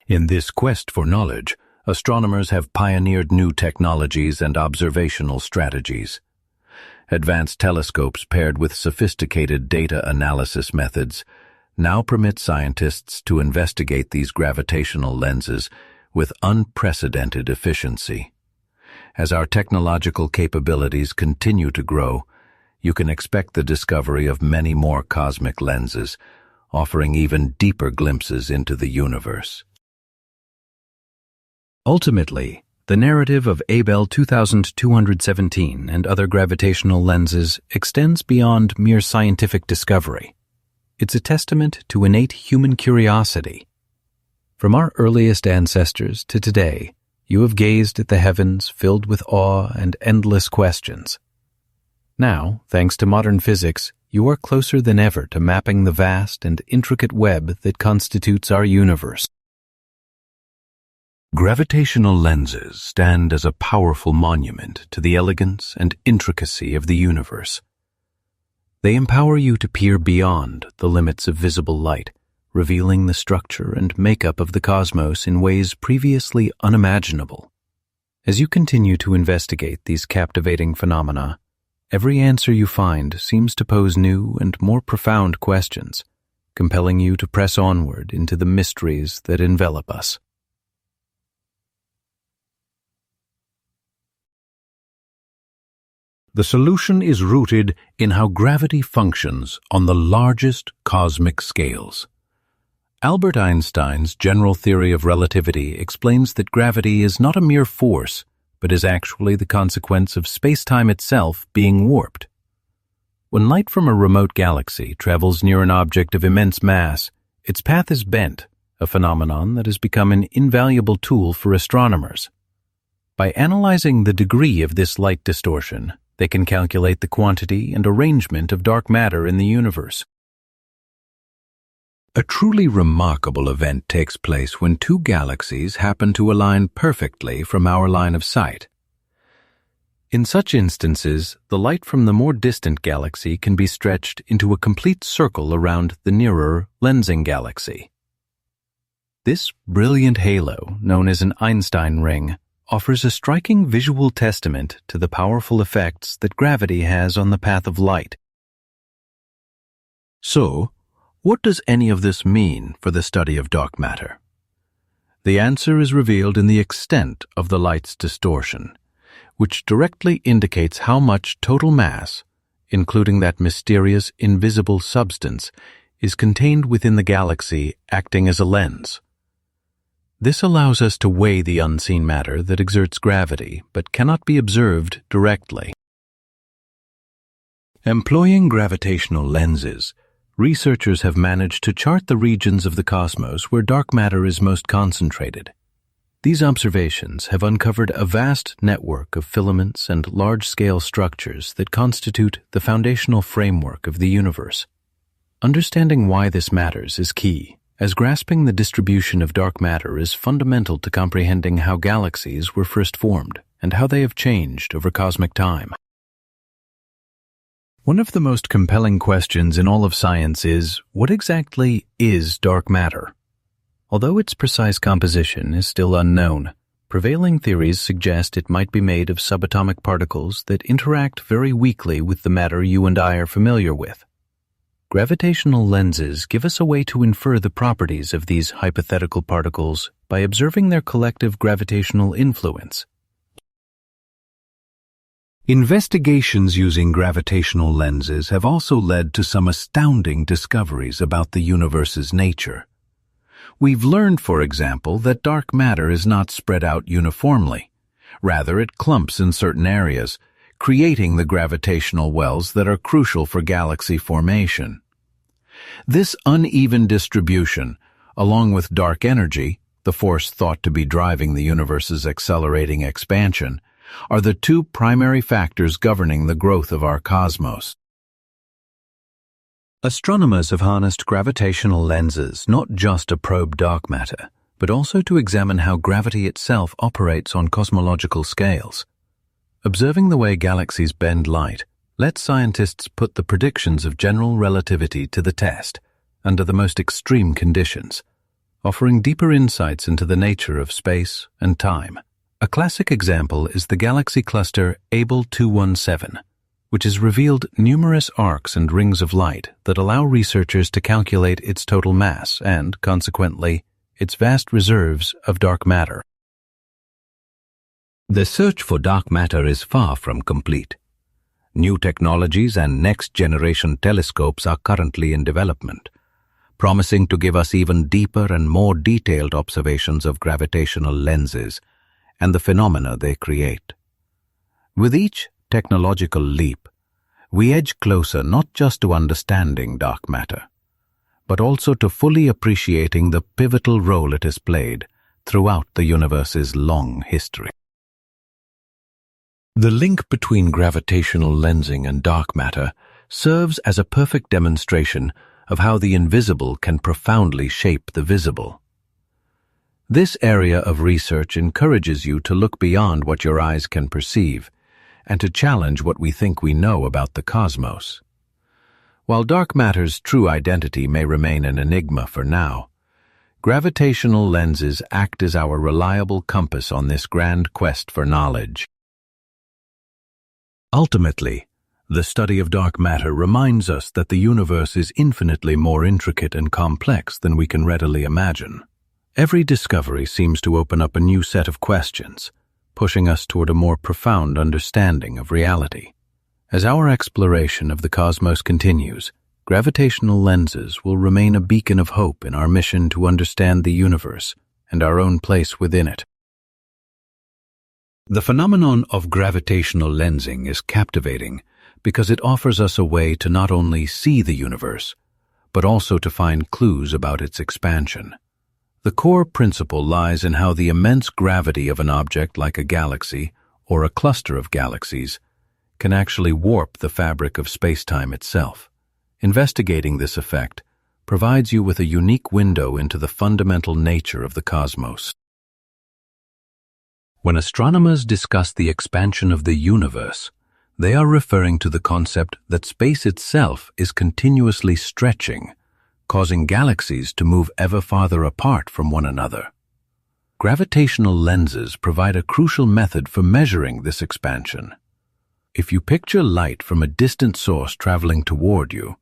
In this quest for knowledge, astronomers have pioneered new technologies and observational strategies. Advanced telescopes paired with sophisticated data analysis methods now permit scientists to investigate these gravitational lenses with unprecedented efficiency. As our technological capabilities continue to grow, you can expect the discovery of many more cosmic lenses, offering even deeper glimpses into the universe. Ultimately, the narrative of Abel 2217 and other gravitational lenses extends beyond mere scientific discovery. It's a testament to innate human curiosity. From our earliest ancestors to today, you have gazed at the heavens filled with awe and endless questions. Now, thanks to modern physics, you are closer than ever to mapping the vast and intricate web that constitutes our universe. Gravitational lenses stand as a powerful monument to the elegance and intricacy of the universe. They empower you to peer beyond the limits of visible light, revealing the structure and makeup of the cosmos in ways previously unimaginable. As you continue to investigate these captivating phenomena, every answer you find seems to pose new and more profound questions, compelling you to press onward into the mysteries that envelop us. The solution is rooted in how gravity functions on the largest cosmic scales. Albert Einstein's general theory of relativity explains that gravity is not a mere force, but is actually the consequence of spacetime itself being warped. When light from a remote galaxy travels near an object of immense mass, its path is bent, a phenomenon that has become an invaluable tool for astronomers. By analyzing the degree of this light distortion, they can calculate the quantity and arrangement of dark matter in the universe. A truly remarkable event takes place when two galaxies happen to align perfectly from our line of sight. In such instances, the light from the more distant galaxy can be stretched into a complete circle around the nearer lensing galaxy. This brilliant halo, known as an Einstein ring, offers a striking visual testament to the powerful effects that gravity has on the path of light. So, what does any of this mean for the study of dark matter? The answer is revealed in the extent of the light's distortion, which directly indicates how much total mass, including that mysterious invisible substance, is contained within the galaxy acting as a lens. This allows us to weigh the unseen matter that exerts gravity but cannot be observed directly. Employing gravitational lenses, researchers have managed to chart the regions of the cosmos where dark matter is most concentrated. These observations have uncovered a vast network of filaments and large-scale structures that constitute the foundational framework of the universe. Understanding why this matters is key, as grasping the distribution of dark matter is fundamental to comprehending how galaxies were first formed and how they have changed over cosmic time. One of the most compelling questions in all of science is, what exactly is dark matter? Although its precise composition is still unknown, prevailing theories suggest it might be made of subatomic particles that interact very weakly with the matter you and I are familiar with. Gravitational lenses give us a way to infer the properties of these hypothetical particles by observing their collective gravitational influence. Investigations using gravitational lenses have also led to some astounding discoveries about the universe's nature. We've learned, for example, that dark matter is not spread out uniformly. Rather, it clumps in certain areas, creating the gravitational wells that are crucial for galaxy formation. This uneven distribution, along with dark energy, the force thought to be driving the universe's accelerating expansion, are the two primary factors governing the growth of our cosmos. Astronomers have harnessed gravitational lenses not just to probe dark matter, but also to examine how gravity itself operates on cosmological scales. Observing the way galaxies bend light lets scientists put the predictions of general relativity to the test under the most extreme conditions, offering deeper insights into the nature of space and time. A classic example is the galaxy cluster Abell 217, which has revealed numerous arcs and rings of light that allow researchers to calculate its total mass and, consequently, its vast reserves of dark matter. The search for dark matter is far from complete. New technologies and next-generation telescopes are currently in development, promising to give us even deeper and more detailed observations of gravitational lenses and the phenomena they create. With each technological leap, we edge closer not just to understanding dark matter, but also to fully appreciating the pivotal role it has played throughout the universe's long history. The link between gravitational lensing and dark matter serves as a perfect demonstration of how the invisible can profoundly shape the visible. This area of research encourages you to look beyond what your eyes can perceive and to challenge what we think we know about the cosmos. While dark matter's true identity may remain an enigma for now, gravitational lenses act as our reliable compass on this grand quest for knowledge. Ultimately, the study of dark matter reminds us that the universe is infinitely more intricate and complex than we can readily imagine. Every discovery seems to open up a new set of questions, pushing us toward a more profound understanding of reality. As our exploration of the cosmos continues, gravitational lenses will remain a beacon of hope in our mission to understand the universe and our own place within it. The phenomenon of gravitational lensing is captivating because it offers us a way to not only see the universe, but also to find clues about its expansion. The core principle lies in how the immense gravity of an object like a galaxy or a cluster of galaxies can actually warp the fabric of spacetime itself. Investigating this effect provides you with a unique window into the fundamental nature of the cosmos. When astronomers discuss the expansion of the universe, they are referring to the concept that space itself is continuously stretching, causing galaxies to move ever farther apart from one another. Gravitational lenses provide a crucial method for measuring this expansion. If you picture light from a distant source traveling toward you,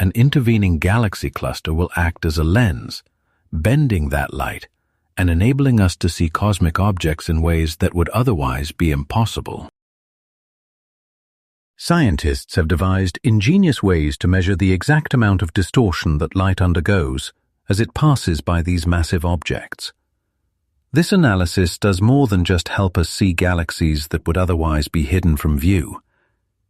an intervening galaxy cluster will act as a lens, bending that light and enabling us to see cosmic objects in ways that would otherwise be impossible. Scientists have devised ingenious ways to measure the exact amount of distortion that light undergoes as it passes by these massive objects. This analysis does more than just help us see galaxies that would otherwise be hidden from view.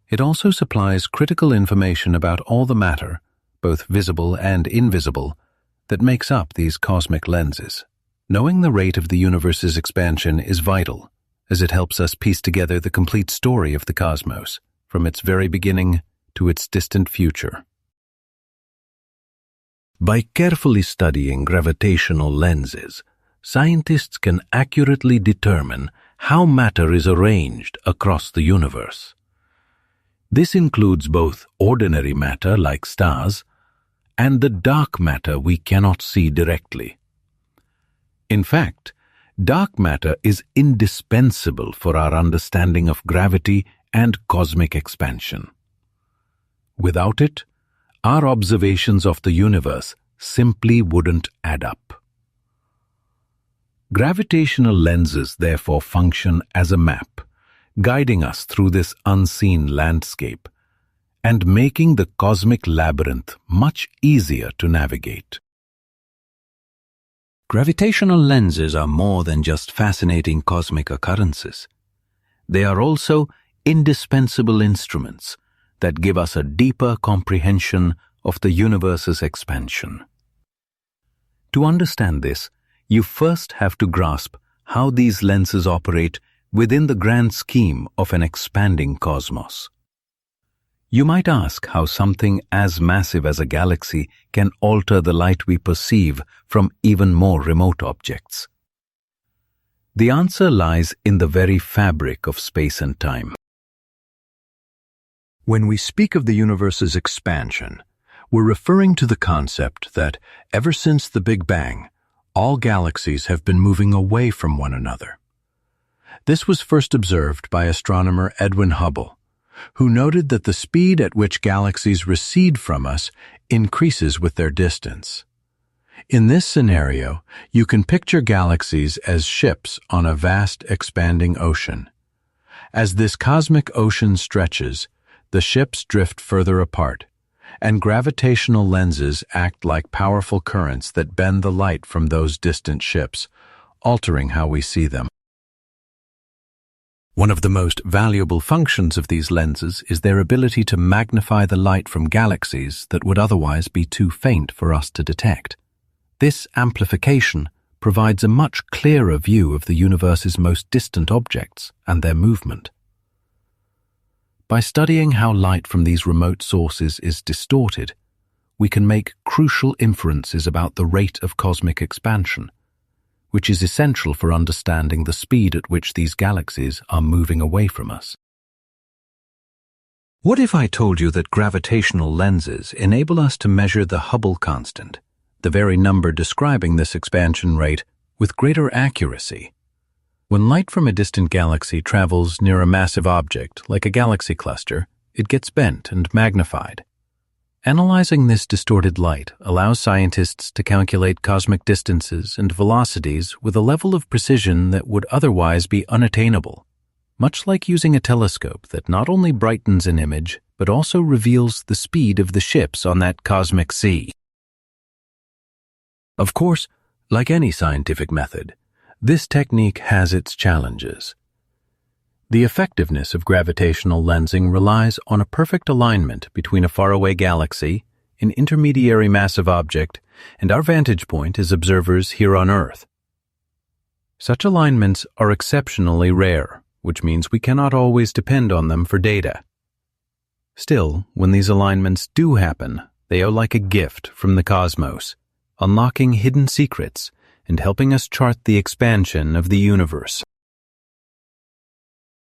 It also supplies critical information about all the matter, both visible and invisible, that makes up these cosmic lenses. Knowing the rate of the universe's expansion is vital, as it helps us piece together the complete story of the cosmos, from its very beginning to its distant future. By carefully studying gravitational lenses, scientists can accurately determine how matter is arranged across the universe. This includes both ordinary matter like stars and the dark matter we cannot see directly. In fact, dark matter is indispensable for our understanding of gravity and cosmic expansion. Without it, our observations of the universe simply wouldn't add up. Gravitational lenses therefore function as a map, guiding us through this unseen landscape and making the cosmic labyrinth much easier to navigate. Gravitational lenses are more than just fascinating cosmic occurrences. They are also indispensable instruments that give us a deeper comprehension of the universe's expansion. To understand this, you first have to grasp how these lenses operate within the grand scheme of an expanding cosmos. You might ask how something as massive as a galaxy can alter the light we perceive from even more remote objects. The answer lies in the very fabric of space and time. When we speak of the universe's expansion, we're referring to the concept that, ever since the Big Bang, all galaxies have been moving away from one another. This was first observed by astronomer Edwin Hubble, who noted that the speed at which galaxies recede from us increases with their distance. In this scenario, you can picture galaxies as ships on a vast, expanding ocean. As this cosmic ocean stretches, the ships drift further apart, and gravitational lenses act like powerful currents that bend the light from those distant ships, altering how we see them. One of the most valuable functions of these lenses is their ability to magnify the light from galaxies that would otherwise be too faint for us to detect. This amplification provides a much clearer view of the universe's most distant objects and their movement. By studying how light from these remote sources is distorted, we can make crucial inferences about the rate of cosmic expansion, which is essential for understanding the speed at which these galaxies are moving away from us. What if I told you that gravitational lenses enable us to measure the Hubble constant, the very number describing this expansion rate, with greater accuracy? When light from a distant galaxy travels near a massive object, like a galaxy cluster, it gets bent and magnified. Analyzing this distorted light allows scientists to calculate cosmic distances and velocities with a level of precision that would otherwise be unattainable, much like using a telescope that not only brightens an image, but also reveals the speed of the ships on that cosmic sea. Of course, like any scientific method, this technique has its challenges. The effectiveness of gravitational lensing relies on a perfect alignment between a faraway galaxy, an intermediary massive object, and our vantage point as observers here on Earth. Such alignments are exceptionally rare, which means we cannot always depend on them for data. Still, when these alignments do happen, they are like a gift from the cosmos, unlocking hidden secrets and helping us chart the expansion of the universe.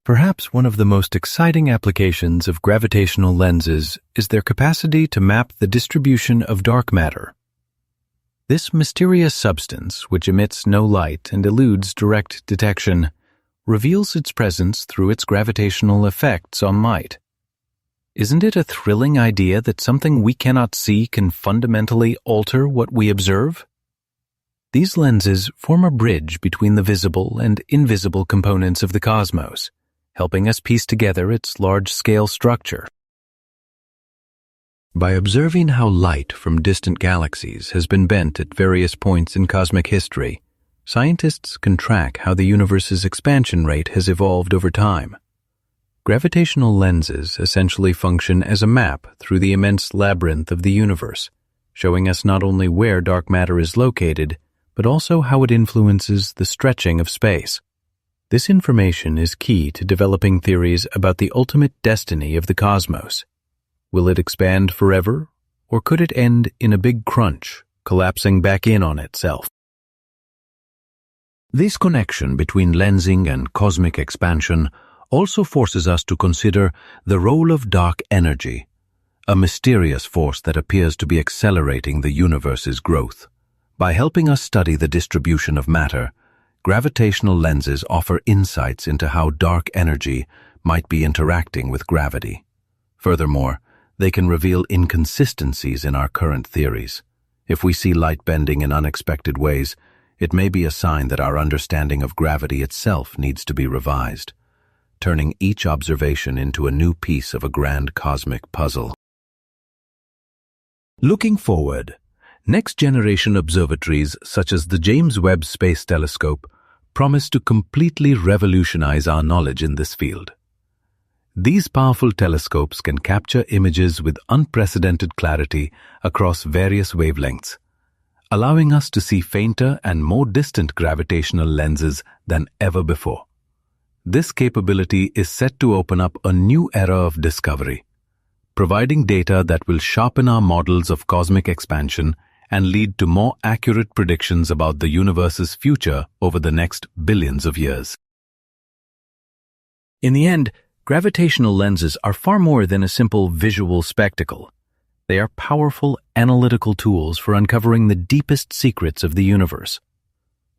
Perhaps one of the most exciting applications of gravitational lenses is their capacity to map the distribution of dark matter. This mysterious substance, which emits no light and eludes direct detection, reveals its presence through its gravitational effects on light. Isn't it a thrilling idea that something we cannot see can fundamentally alter what we observe? These lenses form a bridge between the visible and invisible components of the cosmos, helping us piece together its large-scale structure. By observing how light from distant galaxies has been bent at various points in cosmic history, scientists can track how the universe's expansion rate has evolved over time. Gravitational lenses essentially function as a map through the immense labyrinth of the universe, showing us not only where dark matter is located, but also how it influences the stretching of space. This information is key to developing theories about the ultimate destiny of the cosmos. Will it expand forever, or could it end in a big crunch, collapsing back in on itself? This connection between lensing and cosmic expansion also forces us to consider the role of dark energy, a mysterious force that appears to be accelerating the universe's growth. By helping us study the distribution of matter, gravitational lenses offer insights into how dark energy might be interacting with gravity. Furthermore, they can reveal inconsistencies in our current theories. If we see light bending in unexpected ways, it may be a sign that our understanding of gravity itself needs to be revised, turning each observation into a new piece of a grand cosmic puzzle. Looking forward, next-generation observatories such as the James Webb Space Telescope promise to completely revolutionize our knowledge in this field. These powerful telescopes can capture images with unprecedented clarity across various wavelengths, allowing us to see fainter and more distant gravitational lenses than ever before. This capability is set to open up a new era of discovery, providing data that will sharpen our models of cosmic expansion and lead to more accurate predictions about the universe's future over the next billions of years. In the end, gravitational lenses are far more than a simple visual spectacle. They are powerful analytical tools for uncovering the deepest secrets of the universe.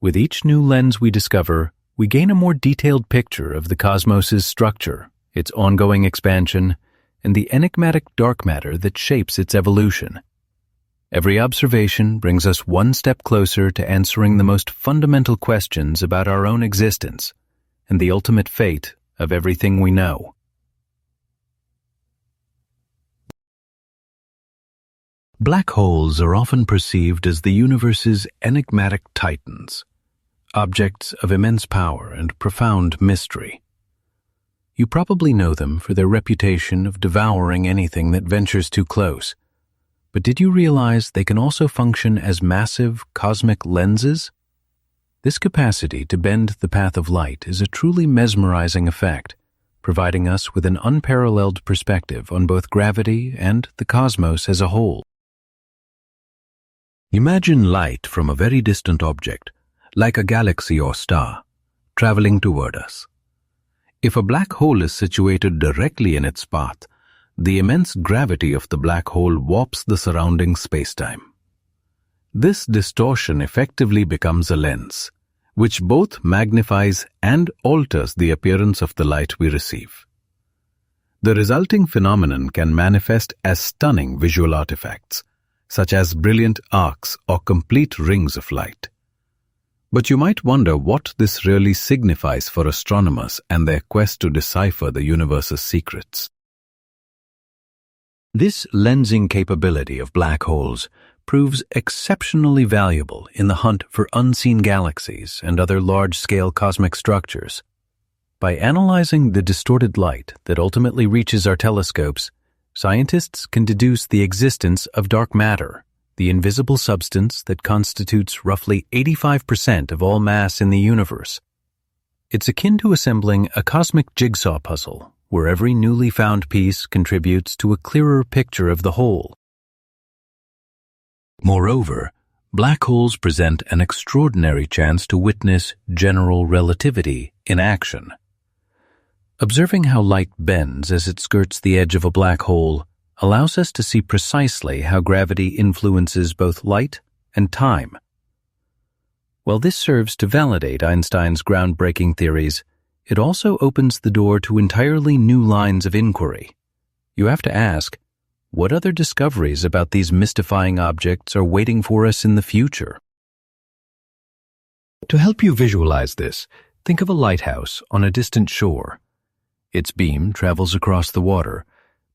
With each new lens we discover, we gain a more detailed picture of the cosmos's structure, its ongoing expansion, and the enigmatic dark matter that shapes its evolution. Every observation brings us one step closer to answering the most fundamental questions about our own existence and the ultimate fate of everything we know. Black holes are often perceived as the universe's enigmatic titans, objects of immense power and profound mystery. You probably know them for their reputation of devouring anything that ventures too close. But did you realize they can also function as massive cosmic lenses? This capacity to bend the path of light is a truly mesmerizing effect, providing us with an unparalleled perspective on both gravity and the cosmos as a whole. Imagine light from a very distant object, like a galaxy or star, traveling toward us. If a black hole is situated directly in its path, the immense gravity of the black hole warps the surrounding spacetime. This distortion effectively becomes a lens, which both magnifies and alters the appearance of the light we receive. The resulting phenomenon can manifest as stunning visual artifacts, such as brilliant arcs or complete rings of light. But you might wonder what this really signifies for astronomers and their quest to decipher the universe's secrets. This lensing capability of black holes proves exceptionally valuable in the hunt for unseen galaxies and other large-scale cosmic structures. By analyzing the distorted light that ultimately reaches our telescopes, scientists can deduce the existence of dark matter, the invisible substance that constitutes roughly 85% of all mass in the universe. It's akin to assembling a cosmic jigsaw puzzle, where every newly found piece contributes to a clearer picture of the whole. Moreover, black holes present an extraordinary chance to witness general relativity in action. Observing how light bends as it skirts the edge of a black hole allows us to see precisely how gravity influences both light and time. While this serves to validate Einstein's groundbreaking theories, it also opens the door to entirely new lines of inquiry. You have to ask, what other discoveries about these mystifying objects are waiting for us in the future? To help you visualize this, think of a lighthouse on a distant shore. Its beam travels across the water,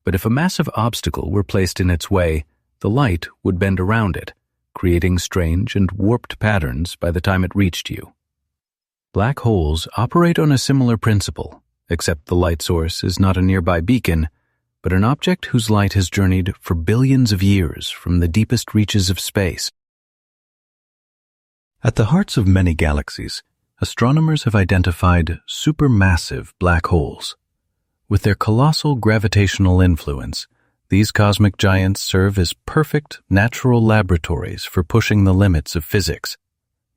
but if a massive obstacle were placed in its way, the light would bend around it, creating strange and warped patterns by the time it reached you. Black holes operate on a similar principle, except the light source is not a nearby beacon, but an object whose light has journeyed for billions of years from the deepest reaches of space. At the hearts of many galaxies, astronomers have identified supermassive black holes. With their colossal gravitational influence, these cosmic giants serve as perfect natural laboratories for pushing the limits of physics.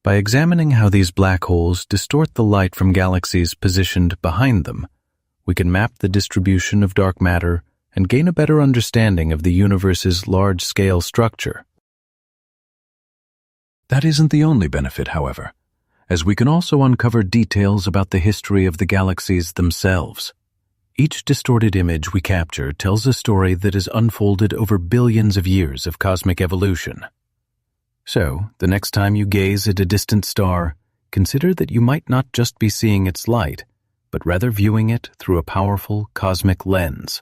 By examining how these black holes distort the light from galaxies positioned behind them, we can map the distribution of dark matter and gain a better understanding of the universe's large-scale structure. That isn't the only benefit, however, as we can also uncover details about the history of the galaxies themselves. Each distorted image we capture tells a story that has unfolded over billions of years of cosmic evolution. So, the next time you gaze at a distant star, consider that you might not just be seeing its light, but rather viewing it through a powerful cosmic lens.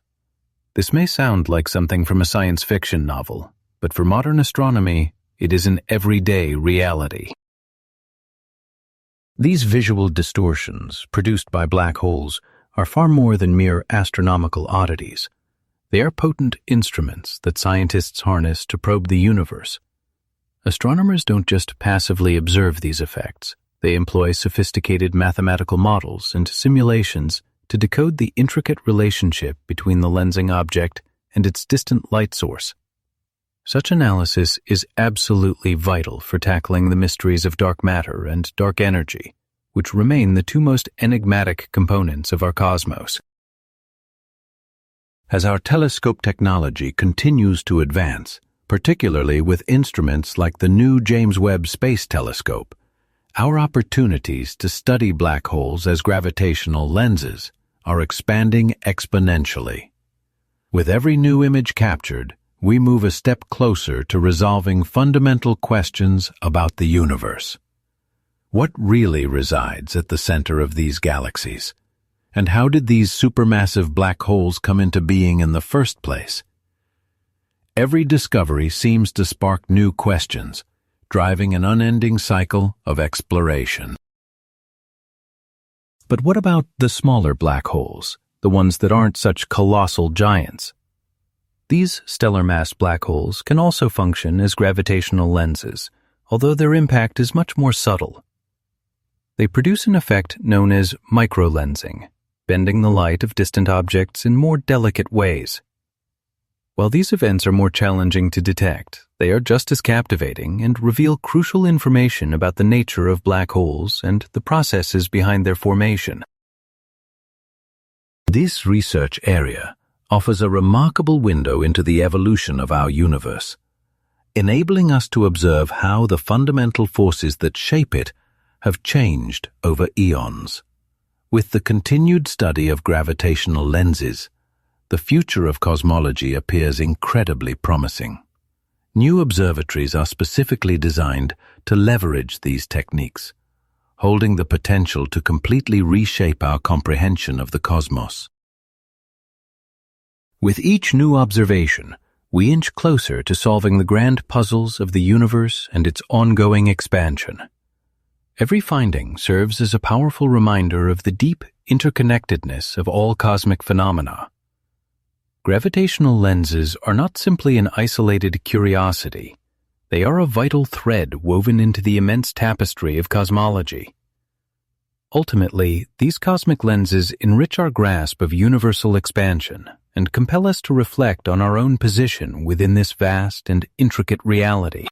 This may sound like something from a science fiction novel, but for modern astronomy, it is an everyday reality. These visual distortions produced by black holes are far more than mere astronomical oddities. They are potent instruments that scientists harness to probe the universe. Astronomers don't just passively observe these effects. They employ sophisticated mathematical models and simulations to decode the intricate relationship between the lensing object and its distant light source. Such analysis is absolutely vital for tackling the mysteries of dark matter and dark energy, which remain the two most enigmatic components of our cosmos. As our telescope technology continues to advance, particularly with instruments like the new James Webb Space Telescope, our opportunities to study black holes as gravitational lenses are expanding exponentially. With every new image captured, we move a step closer to resolving fundamental questions about the universe. What really resides at the center of these galaxies? And how did these supermassive black holes come into being in the first place? Every discovery seems to spark new questions, driving an unending cycle of exploration. But what about the smaller black holes, the ones that aren't such colossal giants? These stellar mass black holes can also function as gravitational lenses, although their impact is much more subtle. They produce an effect known as microlensing, bending the light of distant objects in more delicate ways. While these events are more challenging to detect, they are just as captivating and reveal crucial information about the nature of black holes and the processes behind their formation. This research area offers a remarkable window into the evolution of our universe, enabling us to observe how the fundamental forces that shape it have changed over eons. With the continued study of gravitational lenses, the future of cosmology appears incredibly promising. New observatories are specifically designed to leverage these techniques, holding the potential to completely reshape our comprehension of the cosmos. With each new observation, we inch closer to solving the grand puzzles of the universe and its ongoing expansion. Every finding serves as a powerful reminder of the deep interconnectedness of all cosmic phenomena. Gravitational lenses are not simply an isolated curiosity. They are a vital thread woven into the immense tapestry of cosmology. Ultimately, these cosmic lenses enrich our grasp of universal expansion and compel us to reflect on our own position within this vast and intricate reality.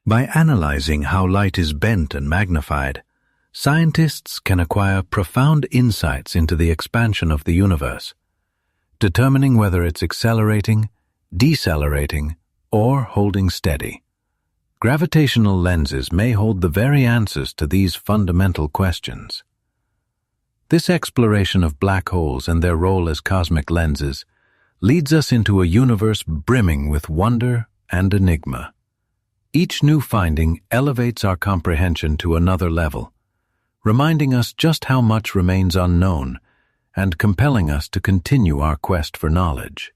By analyzing how light is bent and magnified, scientists can acquire profound insights into the expansion of the universe, determining whether it's accelerating, decelerating, or holding steady. Gravitational lenses may hold the very answers to these fundamental questions. This exploration of black holes and their role as cosmic lenses leads us into a universe brimming with wonder and enigma. Each new finding elevates our comprehension to another level, reminding us just how much remains unknown and compelling us to continue our quest for knowledge.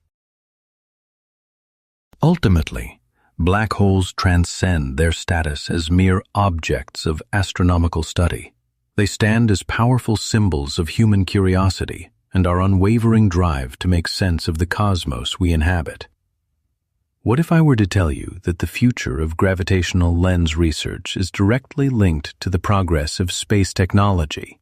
Ultimately, black holes transcend their status as mere objects of astronomical study. They stand as powerful symbols of human curiosity and our unwavering drive to make sense of the cosmos we inhabit. What if I were to tell you that the future of gravitational lens research is directly linked to the progress of space technology?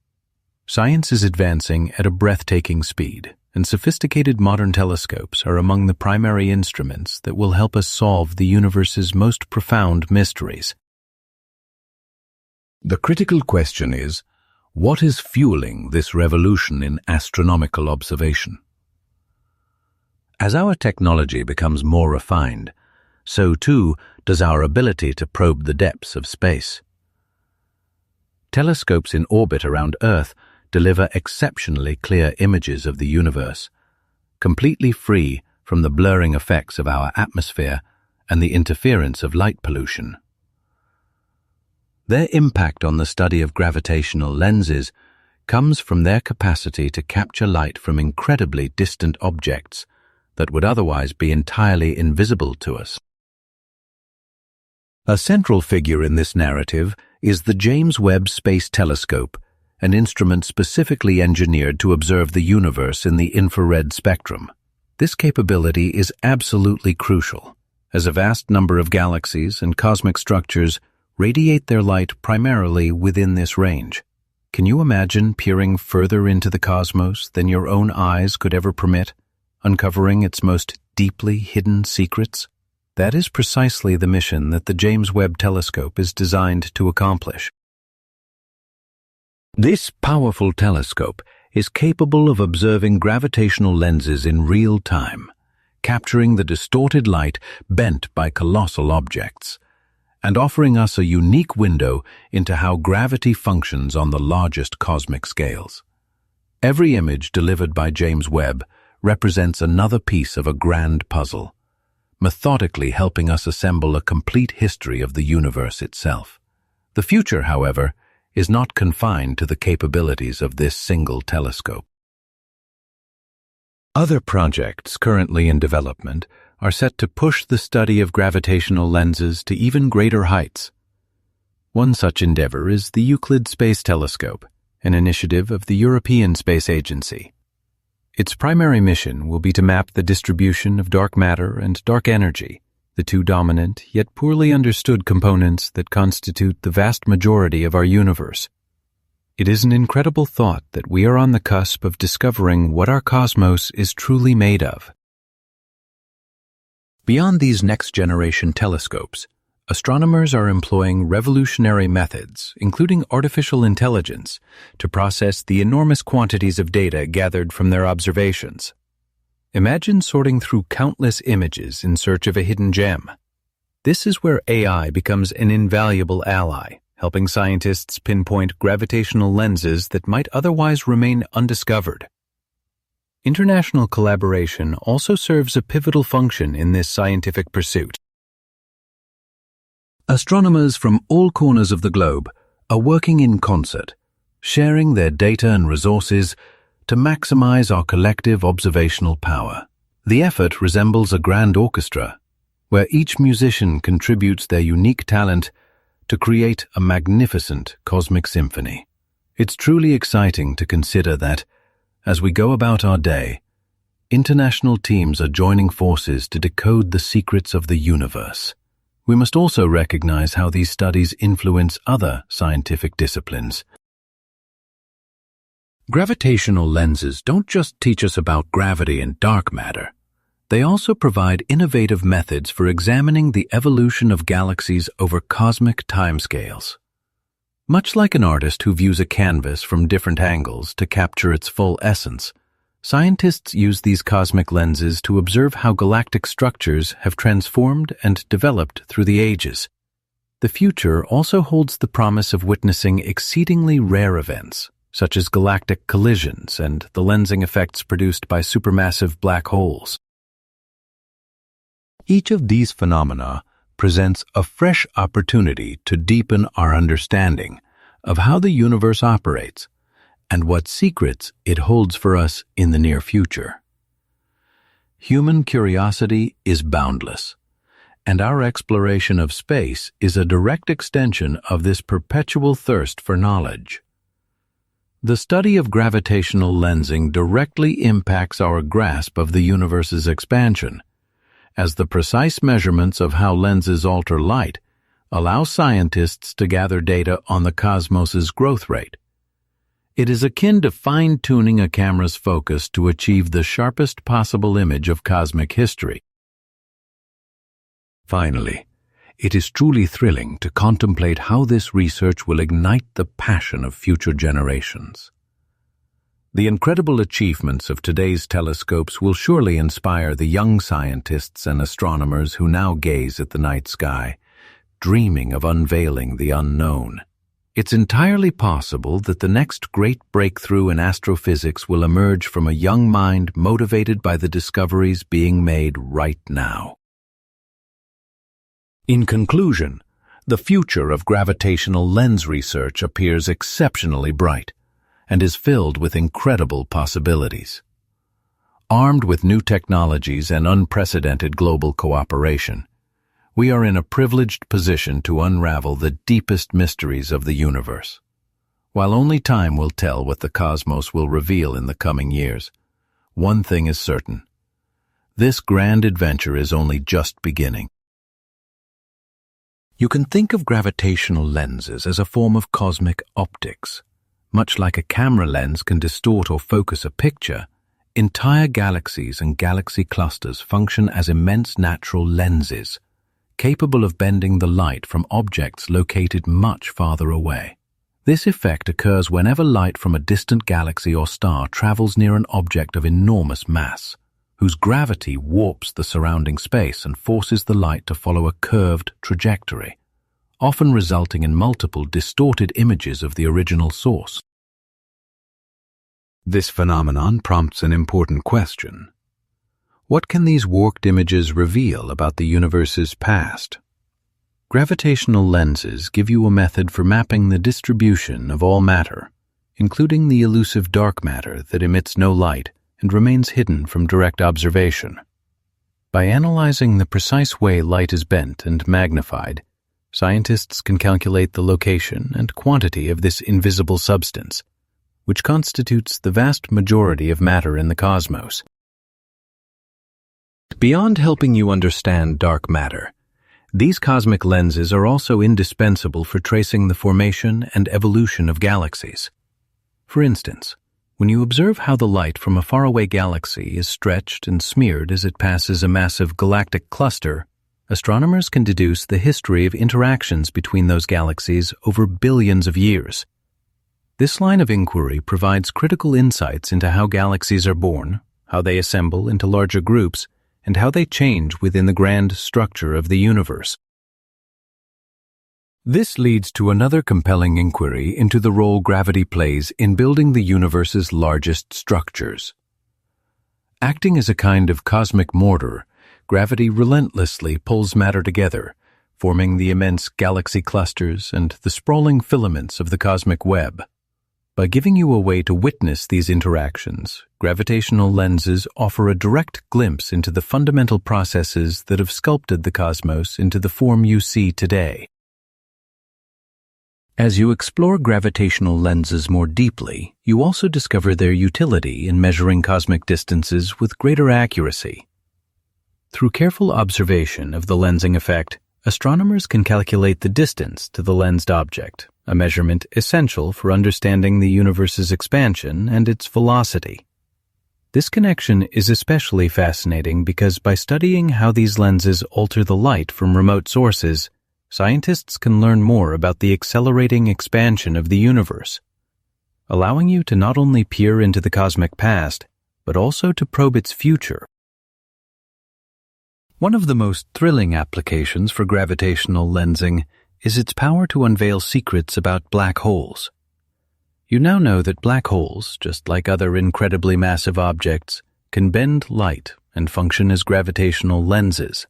Science is advancing at a breathtaking speed, and sophisticated modern telescopes are among the primary instruments that will help us solve the universe's most profound mysteries. The critical question is, what is fueling this revolution in astronomical observation? As our technology becomes more refined, so too does our ability to probe the depths of space. Telescopes in orbit around Earth deliver exceptionally clear images of the universe, completely free from the blurring effects of our atmosphere and the interference of light pollution. Their impact on the study of gravitational lenses comes from their capacity to capture light from incredibly distant objects that would otherwise be entirely invisible to us. A central figure in this narrative is the James Webb Space Telescope, an instrument specifically engineered to observe the universe in the infrared spectrum. This capability is absolutely crucial, as a vast number of galaxies and cosmic structures radiate their light primarily within this range. Can you imagine peering further into the cosmos than your own eyes could ever permit, uncovering its most deeply hidden secrets? That is precisely the mission that the James Webb Telescope is designed to accomplish. This powerful telescope is capable of observing gravitational lenses in real time, capturing the distorted light bent by colossal objects, and offering us a unique window into how gravity functions on the largest cosmic scales. Every image delivered by James Webb represents another piece of a grand puzzle, methodically helping us assemble a complete history of the universe itself. The future, however, is not confined to the capabilities of this single telescope. Other projects currently in development are set to push the study of gravitational lenses to even greater heights. One such endeavor is the Euclid Space Telescope, an initiative of the European Space Agency. Its primary mission will be to map the distribution of dark matter and dark energy, the two dominant yet poorly understood components that constitute the vast majority of our universe. It is an incredible thought that we are on the cusp of discovering what our cosmos is truly made of. Beyond these next-generation telescopes, astronomers are employing revolutionary methods, including artificial intelligence, to process the enormous quantities of data gathered from their observations. Imagine sorting through countless images in search of a hidden gem. This is where AI becomes an invaluable ally, helping scientists pinpoint gravitational lenses that might otherwise remain undiscovered. International collaboration also serves a pivotal function in this scientific pursuit. Astronomers from all corners of the globe are working in concert, sharing their data and resources to maximize our collective observational power. The effort resembles a grand orchestra, where each musician contributes their unique talent to create a magnificent cosmic symphony. It's truly exciting to consider that, as we go about our day, international teams are joining forces to decode the secrets of the universe. We must also recognize how these studies influence other scientific disciplines. Gravitational lenses don't just teach us about gravity and dark matter. They also provide innovative methods for examining the evolution of galaxies over cosmic timescales. Much like an artist who views a canvas from different angles to capture its full essence, scientists use these cosmic lenses to observe how galactic structures have transformed and developed through the ages. The future also holds the promise of witnessing exceedingly rare events, such as galactic collisions and the lensing effects produced by supermassive black holes. Each of these phenomena presents a fresh opportunity to deepen our understanding of how the universe operates and what secrets it holds for us in the near future. Human curiosity is boundless, and our exploration of space is a direct extension of this perpetual thirst for knowledge. The study of gravitational lensing directly impacts our grasp of the universe's expansion, as the precise measurements of how lenses alter light allow scientists to gather data on the cosmos's growth rate. It is akin to fine-tuning a camera's focus to achieve the sharpest possible image of cosmic history. Finally, it is truly thrilling to contemplate how this research will ignite the passion of future generations. The incredible achievements of today's telescopes will surely inspire the young scientists and astronomers who now gaze at the night sky, dreaming of unveiling the unknown. It's entirely possible that the next great breakthrough in astrophysics will emerge from a young mind motivated by the discoveries being made right now. In conclusion, the future of gravitational lens research appears exceptionally bright and is filled with incredible possibilities. Armed with new technologies and unprecedented global cooperation, we are in a privileged position to unravel the deepest mysteries of the universe. While only time will tell what the cosmos will reveal in the coming years, one thing is certain: this grand adventure is only just beginning. You can think of gravitational lenses as a form of cosmic optics. Much like a camera lens can distort or focus a picture, Entire galaxies and galaxy clusters function as immense natural lenses, capable of bending the light from objects located much farther away. This effect occurs whenever light from a distant galaxy or star travels near an object of enormous mass, whose gravity warps the surrounding space and forces the light to follow a curved trajectory, often resulting in multiple distorted images of the original source. This phenomenon prompts an important question. What can these warped images reveal about the universe's past? Gravitational lenses give you a method for mapping the distribution of all matter, including the elusive dark matter that emits no light and remains hidden from direct observation. By analyzing the precise way light is bent and magnified, scientists can calculate the location and quantity of this invisible substance, which constitutes the vast majority of matter in the cosmos. Beyond helping you understand dark matter, these cosmic lenses are also indispensable for tracing the formation and evolution of galaxies. For instance, when you observe how the light from a faraway galaxy is stretched and smeared as it passes a massive galactic cluster, astronomers can deduce the history of interactions between those galaxies over billions of years. This line of inquiry provides critical insights into how galaxies are born, how they assemble into larger groups, and how they change within the grand structure of the universe. This leads to another compelling inquiry into the role gravity plays in building the universe's largest structures. Acting as a kind of cosmic mortar, gravity relentlessly pulls matter together, forming the immense galaxy clusters and the sprawling filaments of the cosmic web. By giving you a way to witness these interactions, gravitational lenses offer a direct glimpse into the fundamental processes that have sculpted the cosmos into the form you see today. As you explore gravitational lenses more deeply, you also discover their utility in measuring cosmic distances with greater accuracy. Through careful observation of the lensing effect, astronomers can calculate the distance to the lensed object, a measurement essential for understanding the universe's expansion and its velocity. This connection is especially fascinating because by studying how these lenses alter the light from remote sources, scientists can learn more about the accelerating expansion of the universe, allowing you to not only peer into the cosmic past, but also to probe its future. One of the most thrilling applications for gravitational lensing is its power to unveil secrets about black holes. You now know that black holes, just like other incredibly massive objects, can bend light and function as gravitational lenses.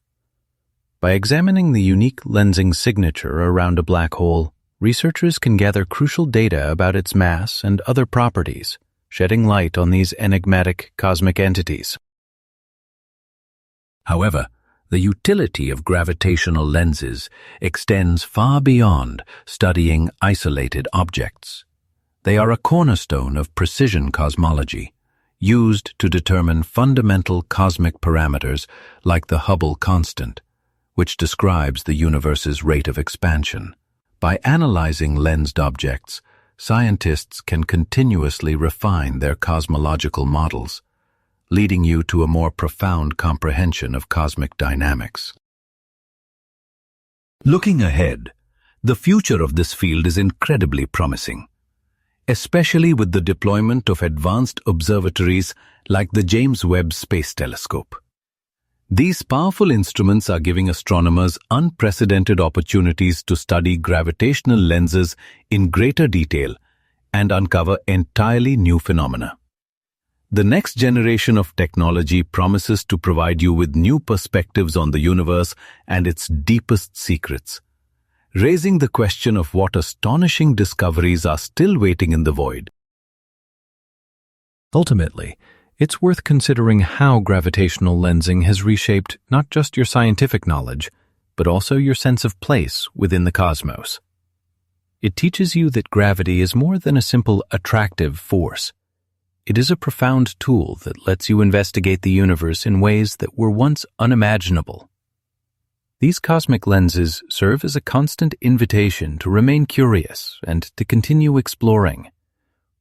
By examining the unique lensing signature around a black hole, researchers can gather crucial data about its mass and other properties, shedding light on these enigmatic cosmic entities. However, the utility of gravitational lenses extends far beyond studying isolated objects. They are a cornerstone of precision cosmology, used to determine fundamental cosmic parameters like the Hubble constant, which describes the universe's rate of expansion. By analyzing lensed objects, scientists can continuously refine their cosmological models, leading you to a more profound comprehension of cosmic dynamics. Looking ahead, the future of this field is incredibly promising, especially with the deployment of advanced observatories like the James Webb Space Telescope. These powerful instruments are giving astronomers unprecedented opportunities to study gravitational lenses in greater detail and uncover entirely new phenomena. The next generation of technology promises to provide you with new perspectives on the universe and its deepest secrets, raising the question of what astonishing discoveries are still waiting in the void. Ultimately, it's worth considering how gravitational lensing has reshaped not just your scientific knowledge, but also your sense of place within the cosmos. It teaches you that gravity is more than a simple attractive force. It is a profound tool that lets you investigate the universe in ways that were once unimaginable. These cosmic lenses serve as a constant invitation to remain curious and to continue exploring,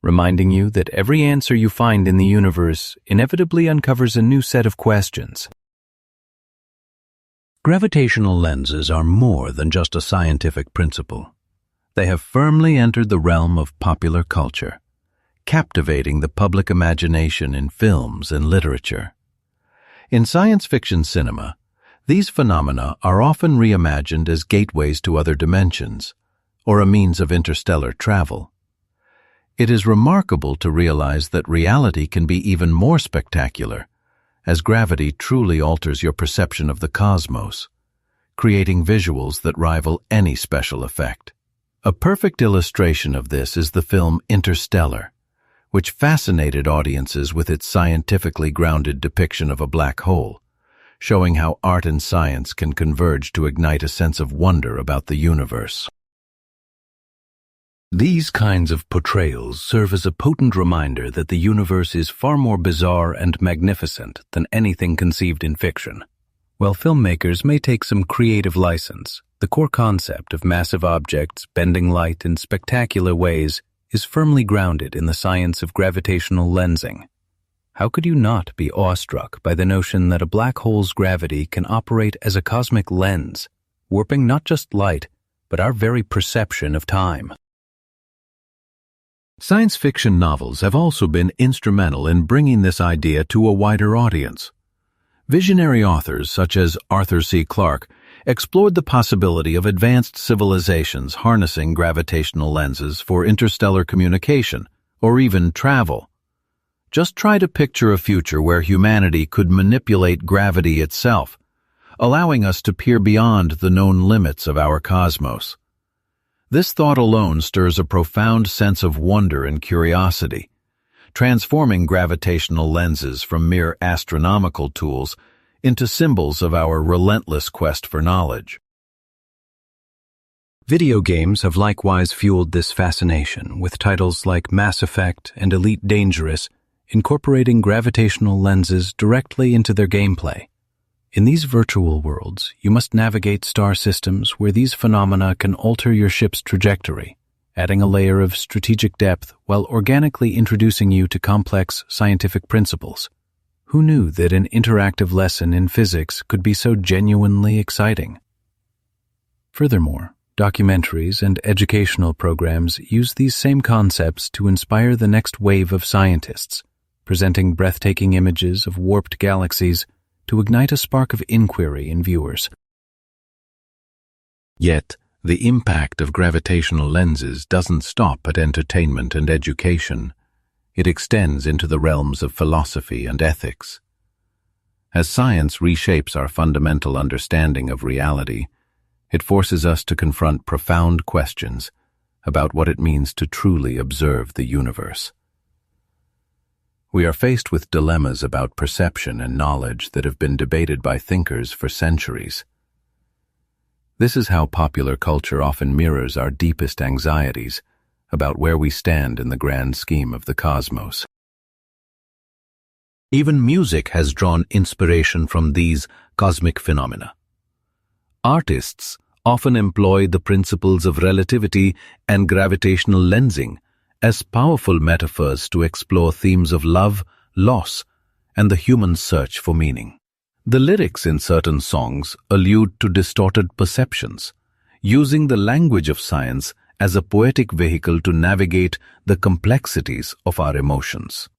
reminding you that every answer you find in the universe inevitably uncovers a new set of questions. Gravitational lenses are more than just a scientific principle. They have firmly entered the realm of popular culture, captivating the public imagination in films and literature. In science fiction cinema, these phenomena are often reimagined as gateways to other dimensions, or a means of interstellar travel. It is remarkable to realize that reality can be even more spectacular, as gravity truly alters your perception of the cosmos, creating visuals that rival any special effect. A perfect illustration of this is the film Interstellar, which fascinated audiences with its scientifically grounded depiction of a black hole, showing how art and science can converge to ignite a sense of wonder about the universe. These kinds of portrayals serve as a potent reminder that the universe is far more bizarre and magnificent than anything conceived in fiction. While filmmakers may take some creative license, the core concept of massive objects bending light in spectacular ways is firmly grounded in the science of gravitational lensing. How could you not be awestruck by the notion that a black hole's gravity can operate as a cosmic lens, warping not just light, but our very perception of time? Science fiction novels have also been instrumental in bringing this idea to a wider audience. Visionary authors such as Arthur C. Clarke explored the possibility of advanced civilizations harnessing gravitational lenses for interstellar communication or even travel. Just try to picture a future where humanity could manipulate gravity itself, allowing us to peer beyond the known limits of our cosmos. This thought alone stirs a profound sense of wonder and curiosity, transforming gravitational lenses from mere astronomical tools into symbols of our relentless quest for knowledge. Video games have likewise fueled this fascination, with titles like Mass Effect and Elite Dangerous incorporating gravitational lenses directly into their gameplay. In these virtual worlds, you must navigate star systems where these phenomena can alter your ship's trajectory, adding a layer of strategic depth while organically introducing you to complex scientific principles. Who knew that an interactive lesson in physics could be so genuinely exciting? Furthermore, documentaries and educational programs use these same concepts to inspire the next wave of scientists, presenting breathtaking images of warped galaxies to ignite a spark of inquiry in viewers. Yet, the impact of gravitational lenses doesn't stop at entertainment and education. It extends into the realms of philosophy and ethics. As science reshapes our fundamental understanding of reality, it forces us to confront profound questions about what it means to truly observe the universe. We are faced with dilemmas about perception and knowledge that have been debated by thinkers for centuries. This is how popular culture often mirrors our deepest anxieties about where we stand in the grand scheme of the cosmos. Even music has drawn inspiration from these cosmic phenomena. Artists often employ the principles of relativity and gravitational lensing as powerful metaphors to explore themes of love, loss, and the human search for meaning. The lyrics in certain songs allude to distorted perceptions, using the language of science as a poetic vehicle to navigate the complexities of our emotions.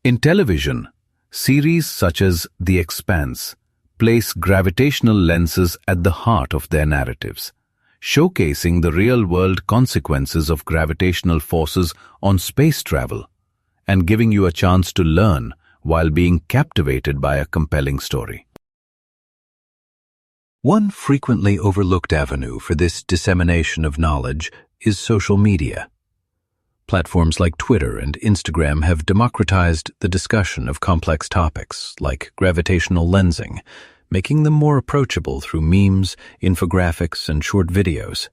In television, series such as The Expanse place gravitational lenses at the heart of their narratives, showcasing the real-world consequences of gravitational forces on space travel and giving you a chance to learn while being captivated by a compelling story. One frequently overlooked avenue for this dissemination of knowledge is social media. Platforms like Twitter and Instagram have democratized the discussion of complex topics like gravitational lensing, making them more approachable through memes, infographics, and short videos.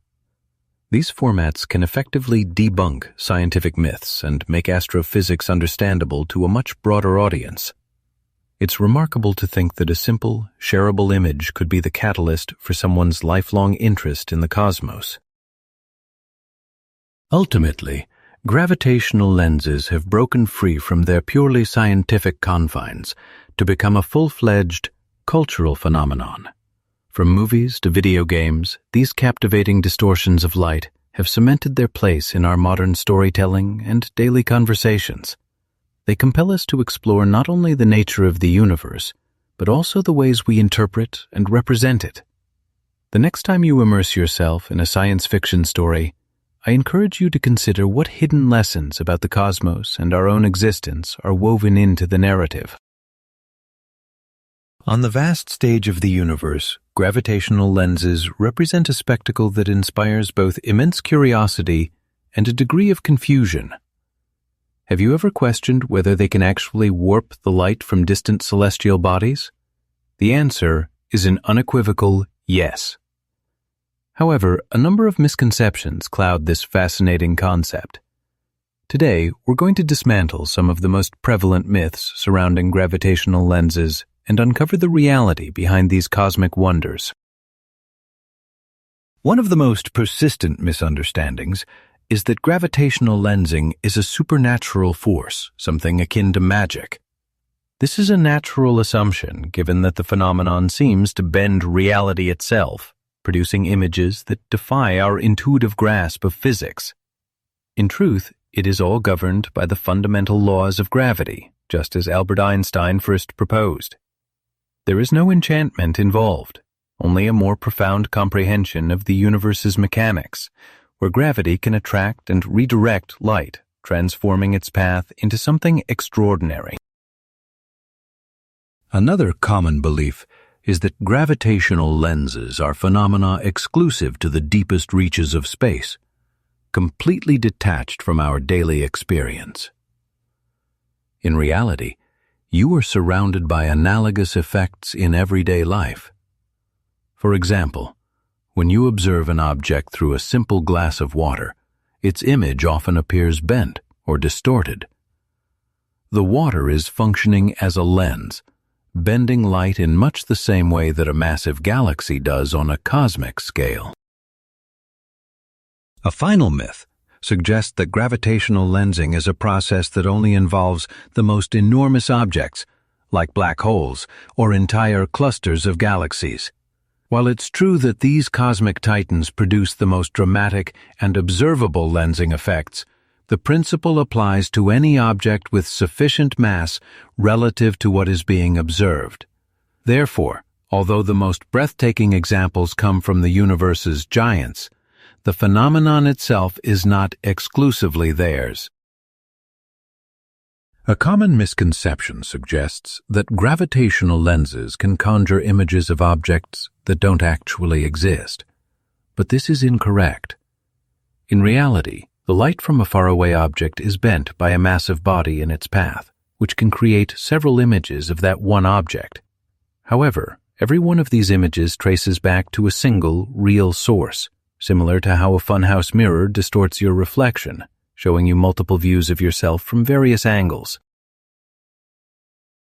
These formats can effectively debunk scientific myths and make astrophysics understandable to a much broader audience. It's remarkable to think that a simple, shareable image could be the catalyst for someone's lifelong interest in the cosmos. Ultimately, Gravitational lenses have broken free from their purely scientific confines to become a full-fledged cultural phenomenon. From movies to video games, these captivating distortions of light have cemented their place in our modern storytelling and daily conversations. They compel us to explore not only the nature of the universe, but also the ways we interpret and represent it. The next time you immerse yourself in a science fiction story, I encourage you to consider what hidden lessons about the cosmos and our own existence are woven into the narrative. On the vast stage of the universe, gravitational lenses represent a spectacle that inspires both immense curiosity and a degree of confusion. Have you ever questioned whether they can actually warp the light from distant celestial bodies? The answer is an unequivocal yes. However, a number of misconceptions cloud this fascinating concept. Today, we're going to dismantle some of the most prevalent myths surrounding gravitational lenses and uncover the reality behind these cosmic wonders. One of the most persistent misunderstandings is that gravitational lensing is a supernatural force, something akin to magic. This is a natural assumption, given that the phenomenon seems to bend reality itself, producing images that defy our intuitive grasp of physics. In truth, it is all governed by the fundamental laws of gravity, just as Albert Einstein first proposed. There is no enchantment involved, only a more profound comprehension of the universe's mechanics, where gravity can attract and redirect light, transforming its path into something extraordinary. Another common belief is that gravitational lenses are phenomena exclusive to the deepest reaches of space, completely detached from our daily experience. In reality, you are surrounded by analogous effects in everyday life. For example, when you observe an object through a simple glass of water, its image often appears bent or distorted. The water is functioning as a lens, bending light in much the same way that a massive galaxy does on a cosmic scale. A final myth suggests that gravitational lensing is a process that only involves the most enormous objects, like black holes or entire clusters of galaxies. While it's true that these cosmic titans produce the most dramatic and observable lensing effects, the principle applies to any object with sufficient mass relative to what is being observed. Therefore, although the most breathtaking examples come from the universe's giants, the phenomenon itself is not exclusively theirs. A common misconception suggests that gravitational lenses can conjure images of objects that don't actually exist. But this is incorrect. In reality, the light from a faraway object is bent by a massive body in its path, which can create several images of that one object. However, every one of these images traces back to a single, real source, similar to how a funhouse mirror distorts your reflection, showing you multiple views of yourself from various angles.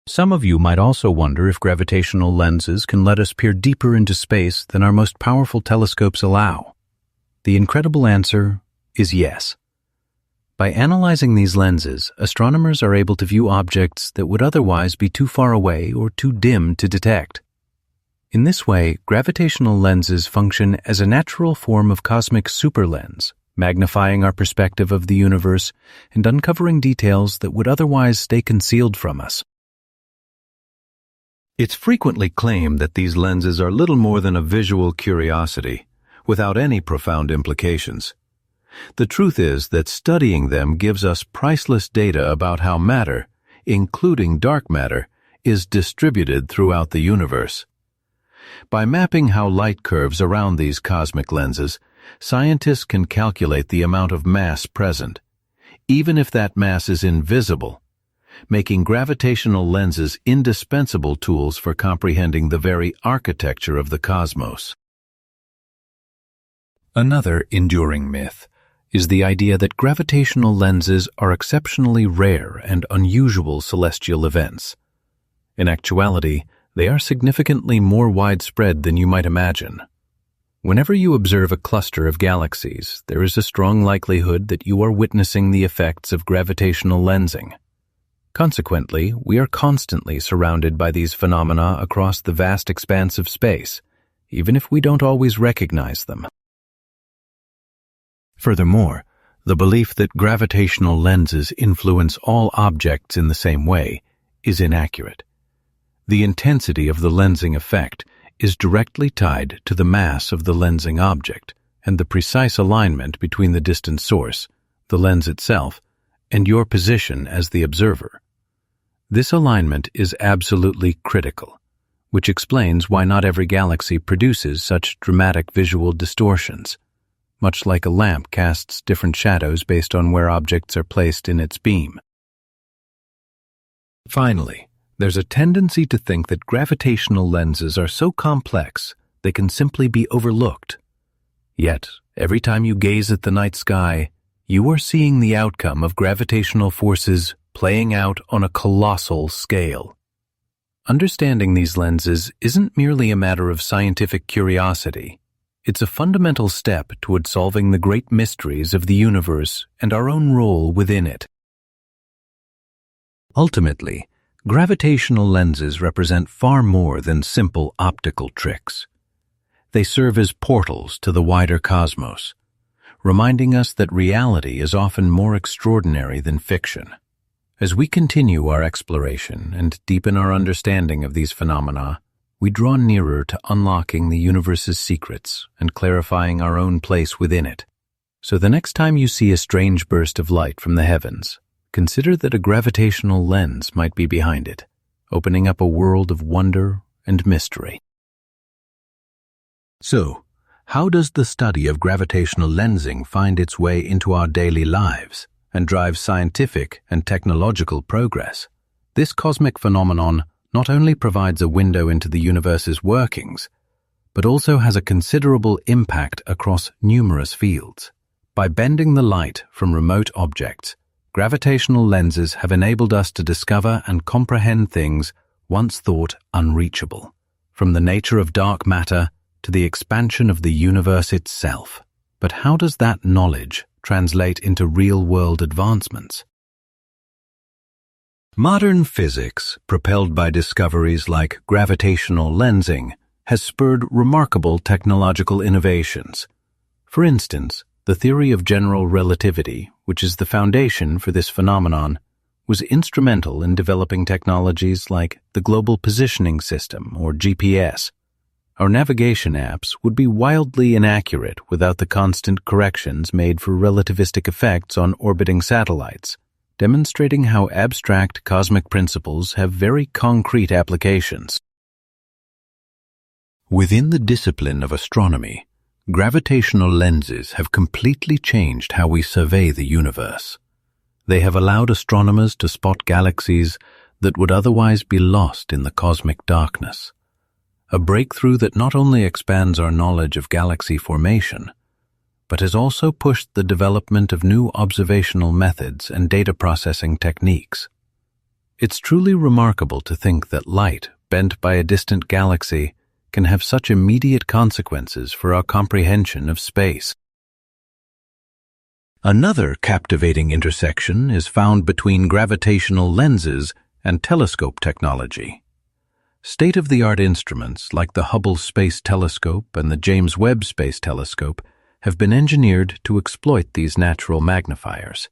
Some of you might also wonder if gravitational lenses can let us peer deeper into space than our most powerful telescopes allow. The incredible answer is yes. By analyzing these lenses, astronomers are able to view objects that would otherwise be too far away or too dim to detect. In this way, gravitational lenses function as a natural form of cosmic superlens, magnifying our perspective of the universe and uncovering details that would otherwise stay concealed from us. It's frequently claimed that these lenses are little more than a visual curiosity, without any profound implications. The truth is that studying them gives us priceless data about how matter, including dark matter, is distributed throughout the universe. By mapping how light curves around these cosmic lenses, scientists can calculate the amount of mass present, even if that mass is invisible, making gravitational lenses indispensable tools for comprehending the very architecture of the cosmos. Another enduring myth is the idea that gravitational lenses are exceptionally rare and unusual celestial events. In actuality, they are significantly more widespread than you might imagine. Whenever you observe a cluster of galaxies, there is a strong likelihood that you are witnessing the effects of gravitational lensing. Consequently, we are constantly surrounded by these phenomena across the vast expanse of space, even if we don't always recognize them. Furthermore, the belief that gravitational lenses influence all objects in the same way is inaccurate. The intensity of the lensing effect is directly tied to the mass of the lensing object and the precise alignment between the distant source, the lens itself, and your position as the observer. This alignment is absolutely critical, which explains why not every galaxy produces such dramatic visual distortions, much like a lamp casts different shadows based on where objects are placed in its beam. Finally, there's a tendency to think that gravitational lenses are so complex they can simply be overlooked. Yet, every time you gaze at the night sky, you are seeing the outcome of gravitational forces playing out on a colossal scale. Understanding these lenses isn't merely a matter of scientific curiosity. It's a fundamental step toward solving the great mysteries of the universe and our own role within it. Ultimately, gravitational lenses represent far more than simple optical tricks. They serve as portals to the wider cosmos, reminding us that reality is often more extraordinary than fiction. As we continue our exploration and deepen our understanding of these phenomena, we draw nearer to unlocking the universe's secrets and clarifying our own place within it. So the next time you see a strange burst of light from the heavens, consider that a gravitational lens might be behind it, opening up a world of wonder and mystery. So, how does the study of gravitational lensing find its way into our daily lives and drive scientific and technological progress? This cosmic phenomenon not only provides a window into the universe's workings, but also has a considerable impact across numerous fields. By bending the light from remote objects, gravitational lenses have enabled us to discover and comprehend things once thought unreachable, from the nature of dark matter to the expansion of the universe itself. But how does that knowledge translate into real-world advancements? Modern physics, propelled by discoveries like gravitational lensing, has spurred remarkable technological innovations. For instance, the theory of general relativity, which is the foundation for this phenomenon, was instrumental in developing technologies like the Global Positioning System, or GPS. Our navigation apps would be wildly inaccurate without the constant corrections made for relativistic effects on orbiting satellites, demonstrating how abstract cosmic principles have very concrete applications. Within the discipline of astronomy, gravitational lenses have completely changed how we survey the universe. They have allowed astronomers to spot galaxies that would otherwise be lost in the cosmic darkness. A breakthrough that not only expands our knowledge of galaxy formation, but has also pushed the development of new observational methods and data processing techniques. It's truly remarkable to think that light bent by a distant galaxy can have such immediate consequences for our comprehension of space. Another captivating intersection is found between gravitational lenses and telescope technology. State-of-the-art instruments like the Hubble Space Telescope and the James Webb Space Telescope have been engineered to exploit these natural magnifiers.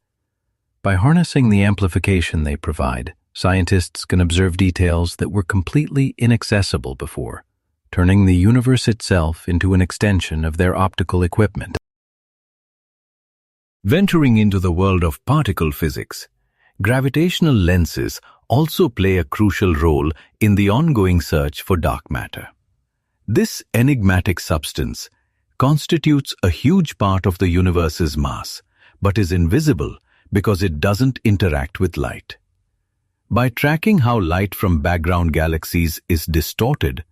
By harnessing the amplification they provide, scientists can observe details that were completely inaccessible before, turning the universe itself into an extension of their optical equipment. Venturing into the world of particle physics, gravitational lenses also play a crucial role in the ongoing search for dark matter. This enigmatic substance constitutes a huge part of the universe's mass, but is invisible because it doesn't interact with light. By tracking how light from background galaxies is distorted,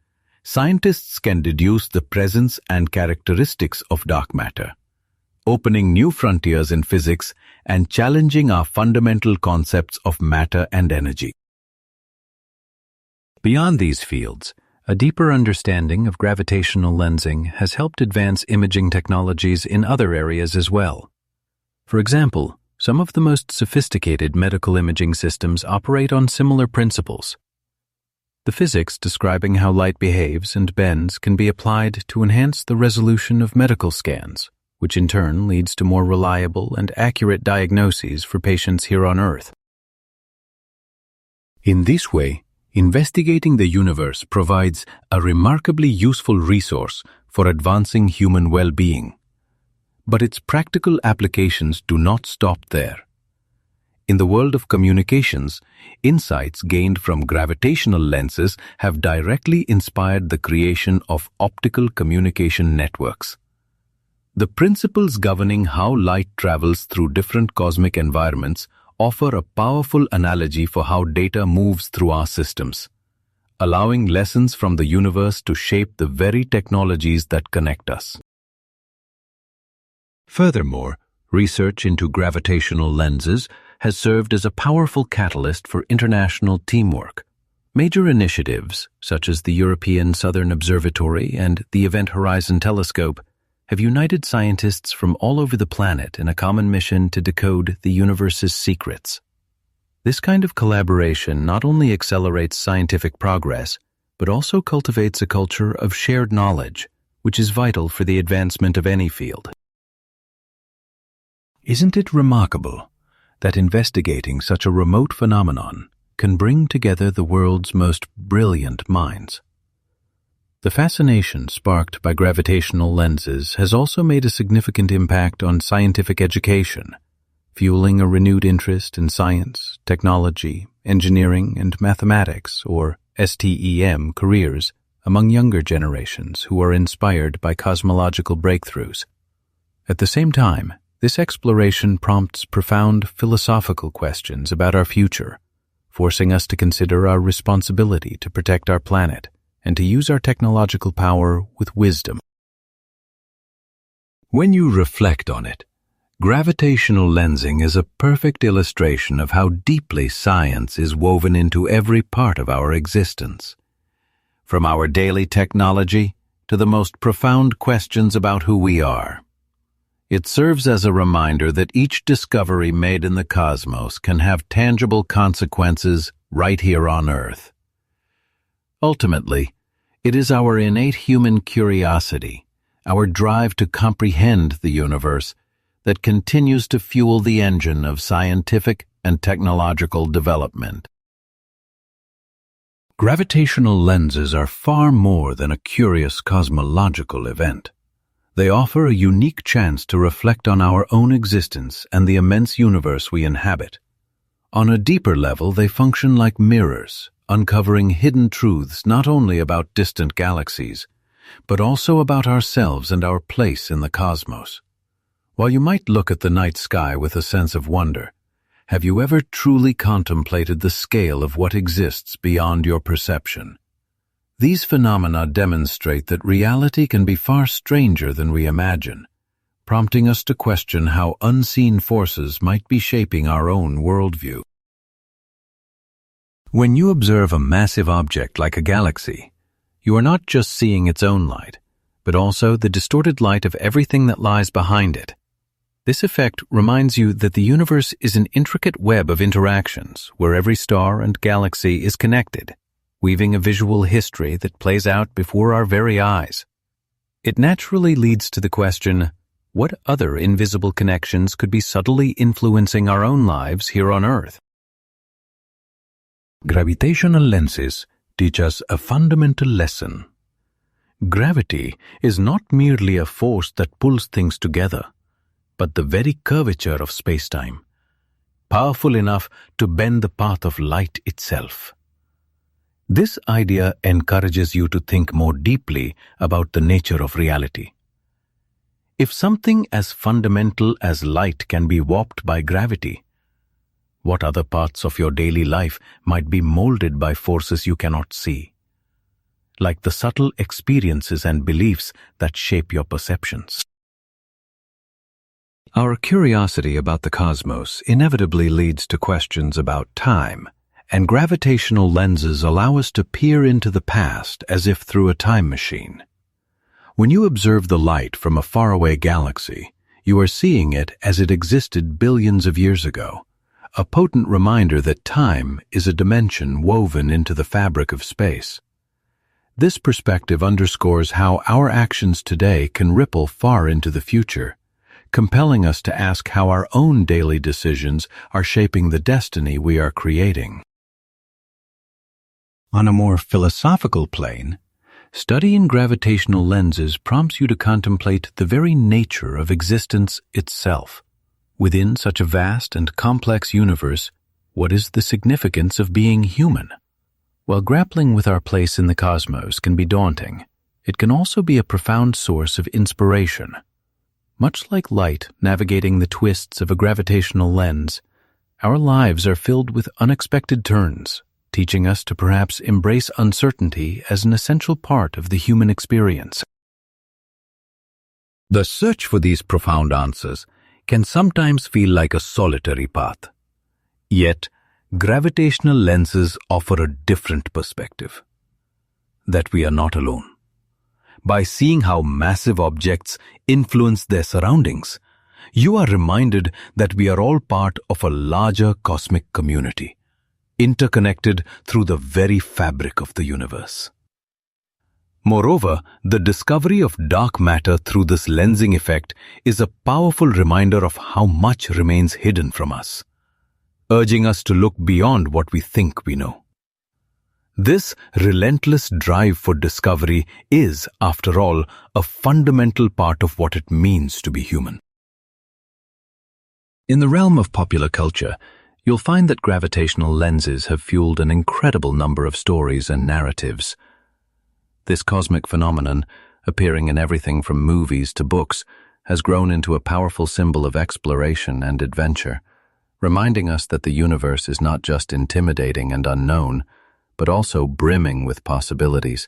scientists can deduce the presence and characteristics of dark matter, opening new frontiers in physics and challenging our fundamental concepts of matter and energy. Beyond these fields, A deeper understanding of gravitational lensing has helped advance imaging technologies in other areas as well. For example, some of the most sophisticated medical imaging systems operate on similar principles. The physics describing how light behaves and bends can be applied to enhance the resolution of medical scans, which in turn leads to more reliable and accurate diagnoses for patients here on Earth. In this way, investigating the universe provides a remarkably useful resource for advancing human well-being. But its practical applications do not stop there. In the world of communications, insights gained from gravitational lenses have directly inspired the creation of optical communication networks. The principles governing how light travels through different cosmic environments offer a powerful analogy for how data moves through our systems, allowing lessons from the universe to shape the very technologies that connect us. Furthermore, research into gravitational lenses has served as a powerful catalyst for international teamwork. Major initiatives, such as the European Southern Observatory and the Event Horizon Telescope, have united scientists from all over the planet in a common mission to decode the universe's secrets. This kind of collaboration not only accelerates scientific progress, but also cultivates a culture of shared knowledge, which is vital for the advancement of any field. Isn't it remarkable that investigating such a remote phenomenon can bring together the world's most brilliant minds? The fascination sparked by gravitational lenses has also made a significant impact on scientific education, fueling a renewed interest in science, technology, engineering, and mathematics, or STEM, careers among younger generations who are inspired by cosmological breakthroughs. At the same time, this exploration prompts profound philosophical questions about our future, forcing us to consider our responsibility to protect our planet and to use our technological power with wisdom. When you reflect on it, gravitational lensing is a perfect illustration of how deeply science is woven into every part of our existence. From our daily technology to the most profound questions about who we are. It serves as a reminder that each discovery made in the cosmos can have tangible consequences right here on Earth. Ultimately, it is our innate human curiosity, our drive to comprehend the universe, that continues to fuel the engine of scientific and technological development. Gravitational lenses are far more than a curious cosmological event. They offer a unique chance to reflect on our own existence and the immense universe we inhabit. On a deeper level, they function like mirrors, uncovering hidden truths not only about distant galaxies, but also about ourselves and our place in the cosmos. While you might look at the night sky with a sense of wonder, have you ever truly contemplated the scale of what exists beyond your perception? These phenomena demonstrate that reality can be far stranger than we imagine, prompting us to question how unseen forces might be shaping our own worldview. When you observe a massive object like a galaxy, you are not just seeing its own light, but also the distorted light of everything that lies behind it. This effect reminds you that the universe is an intricate web of interactions where every star and galaxy is connected, weaving a visual history that plays out before our very eyes. It naturally leads to the question, what other invisible connections could be subtly influencing our own lives here on Earth? Gravitational lenses teach us a fundamental lesson. Gravity is not merely a force that pulls things together, but the very curvature of spacetime, powerful enough to bend the path of light itself. This idea encourages you to think more deeply about the nature of reality. If something as fundamental as light can be warped by gravity, what other parts of your daily life might be molded by forces you cannot see, like the subtle experiences and beliefs that shape your perceptions? Our curiosity about the cosmos inevitably leads to questions about time and gravitational lenses allow us to peer into the past as if through a time machine. When you observe the light from a faraway galaxy, you are seeing it as it existed billions of years ago, a potent reminder that time is a dimension woven into the fabric of space. This perspective underscores how our actions today can ripple far into the future, compelling us to ask how our own daily decisions are shaping the destiny we are creating. On a more philosophical plane, studying gravitational lenses prompts you to contemplate the very nature of existence itself. Within such a vast and complex universe, what is the significance of being human? While grappling with our place in the cosmos can be daunting, it can also be a profound source of inspiration. Much like light navigating the twists of a gravitational lens, our lives are filled with unexpected turns, teaching us to perhaps embrace uncertainty as an essential part of the human experience. The search for these profound answers can sometimes feel like a solitary path. Yet, gravitational lenses offer a different perspective, that we are not alone. By seeing how massive objects influence their surroundings, you are reminded that we are all part of a larger cosmic community, interconnected through the very fabric of the universe. Moreover, the discovery of dark matter through this lensing effect is a powerful reminder of how much remains hidden from us, urging us to look beyond what we think we know. This relentless drive for discovery is, after all, a fundamental part of what it means to be human. In the realm of popular culture, you'll find that gravitational lenses have fueled an incredible number of stories and narratives. This cosmic phenomenon, appearing in everything from movies to books, has grown into a powerful symbol of exploration and adventure, reminding us that the universe is not just intimidating and unknown, but also brimming with possibilities.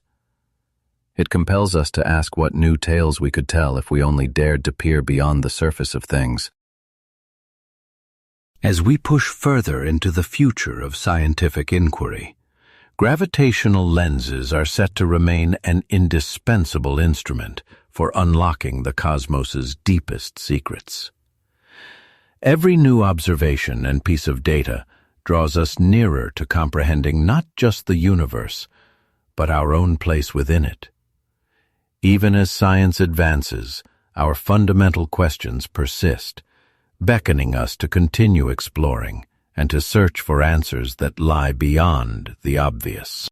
It compels us to ask what new tales we could tell if we only dared to peer beyond the surface of things. As we push further into the future of scientific inquiry, gravitational lenses are set to remain an indispensable instrument for unlocking the cosmos's deepest secrets. Every new observation and piece of data draws us nearer to comprehending not just the universe, but our own place within it. Even as science advances, our fundamental questions persist, beckoning us to continue exploring and to search for answers that lie beyond the obvious.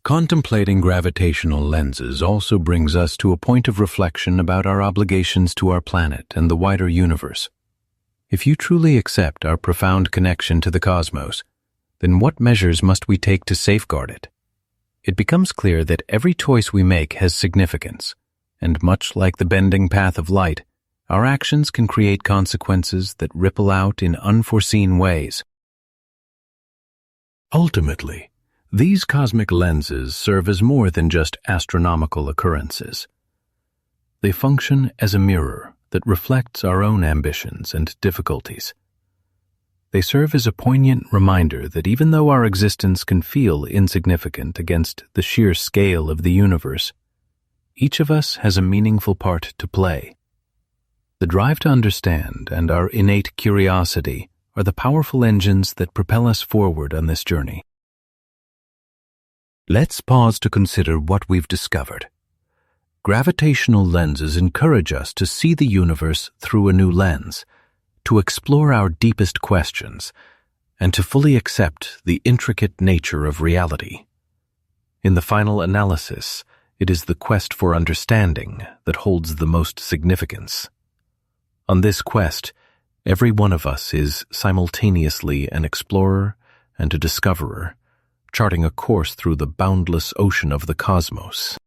Contemplating gravitational lenses also brings us to a point of reflection about our obligations to our planet and the wider universe. If you truly accept our profound connection to the cosmos, then what measures must we take to safeguard it? It becomes clear that every choice we make has significance, and much like the bending path of light, our actions can create consequences that ripple out in unforeseen ways. Ultimately, these cosmic lenses serve as more than just astronomical occurrences. They function as a mirror that reflects our own ambitions and difficulties. They serve as a poignant reminder that even though our existence can feel insignificant against the sheer scale of the universe, each of us has a meaningful part to play. The drive to understand and our innate curiosity are the powerful engines that propel us forward on this journey. Let's pause to consider what we've discovered. Gravitational lenses encourage us to see the universe through a new lens, to explore our deepest questions, and to fully accept the intricate nature of reality. In the final analysis, it is the quest for understanding that holds the most significance. On this quest, every one of us is simultaneously an explorer and a discoverer, charting a course through the boundless ocean of the cosmos.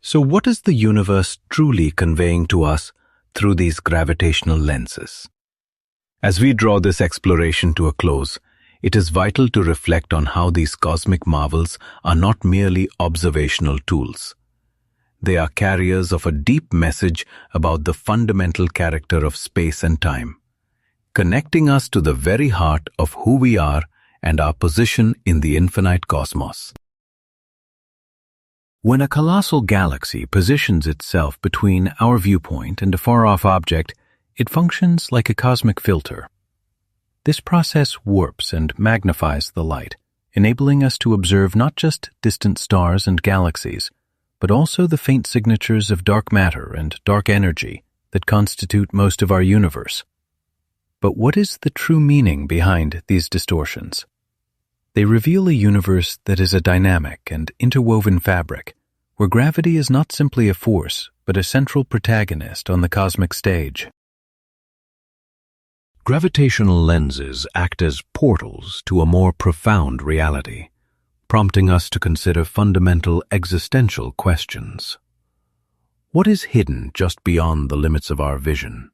So what is the universe truly conveying to us through these gravitational lenses? As we draw this exploration to a close, it is vital to reflect on how these cosmic marvels are not merely observational tools. They are carriers of a deep message about the fundamental character of space and time, connecting us to the very heart of who we are and our position in the infinite cosmos. When a colossal galaxy positions itself between our viewpoint and a far-off object, it functions like a cosmic filter. This process warps and magnifies the light, enabling us to observe not just distant stars and galaxies, but also the faint signatures of dark matter and dark energy that constitute most of our universe. But what is the true meaning behind these distortions? They reveal a universe that is a dynamic and interwoven fabric, where gravity is not simply a force, but a central protagonist on the cosmic stage. Gravitational lenses act as portals to a more profound reality, prompting us to consider fundamental existential questions. What is hidden just beyond the limits of our vision?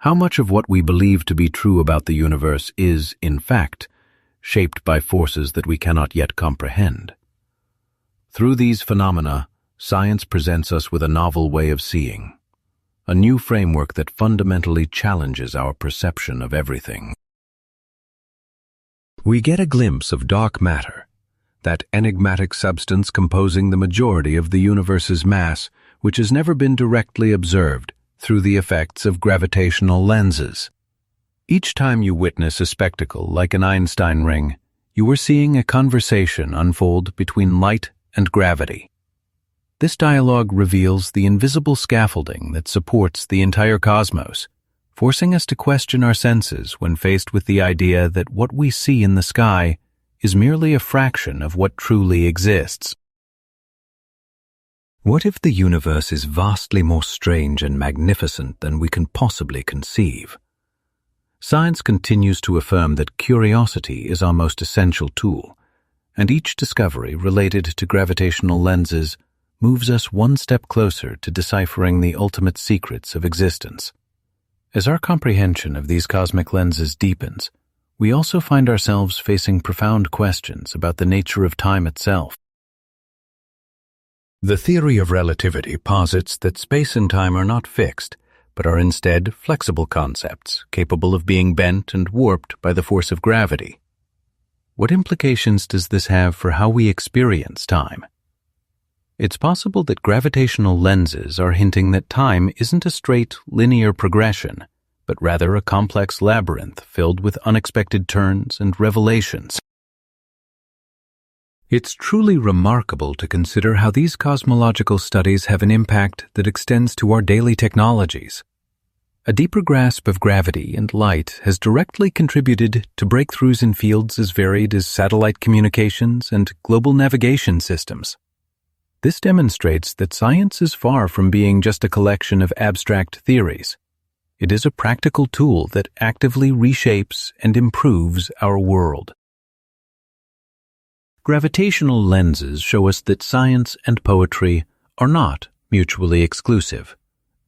How much of what we believe to be true about the universe is, in fact, shaped by forces that we cannot yet comprehend? Through these phenomena, science presents us with a novel way of seeing, a new framework that fundamentally challenges our perception of everything. We get a glimpse of dark matter, that enigmatic substance composing the majority of the universe's mass, which has never been directly observed through the effects of gravitational lenses. Each time you witness a spectacle like an Einstein ring, you are seeing a conversation unfold between light and gravity. This dialogue reveals the invisible scaffolding that supports the entire cosmos, forcing us to question our senses when faced with the idea that what we see in the sky is merely a fraction of what truly exists. What if the universe is vastly more strange and magnificent than we can possibly conceive? Science continues to affirm that curiosity is our most essential tool, and each discovery related to gravitational lenses moves us one step closer to deciphering the ultimate secrets of existence. As our comprehension of these cosmic lenses deepens, we also find ourselves facing profound questions about the nature of time itself. The theory of relativity posits that space and time are not fixed, but are instead flexible concepts capable of being bent and warped by the force of gravity. What implications does this have for how we experience time? It's possible that gravitational lenses are hinting that time isn't a straight, linear progression, but rather a complex labyrinth filled with unexpected turns and revelations. It's truly remarkable to consider how these cosmological studies have an impact that extends to our daily technologies. A deeper grasp of gravity and light has directly contributed to breakthroughs in fields as varied as satellite communications and global navigation systems. This demonstrates that science is far from being just a collection of abstract theories. It is a practical tool that actively reshapes and improves our world. Gravitational lenses show us that science and poetry are not mutually exclusive.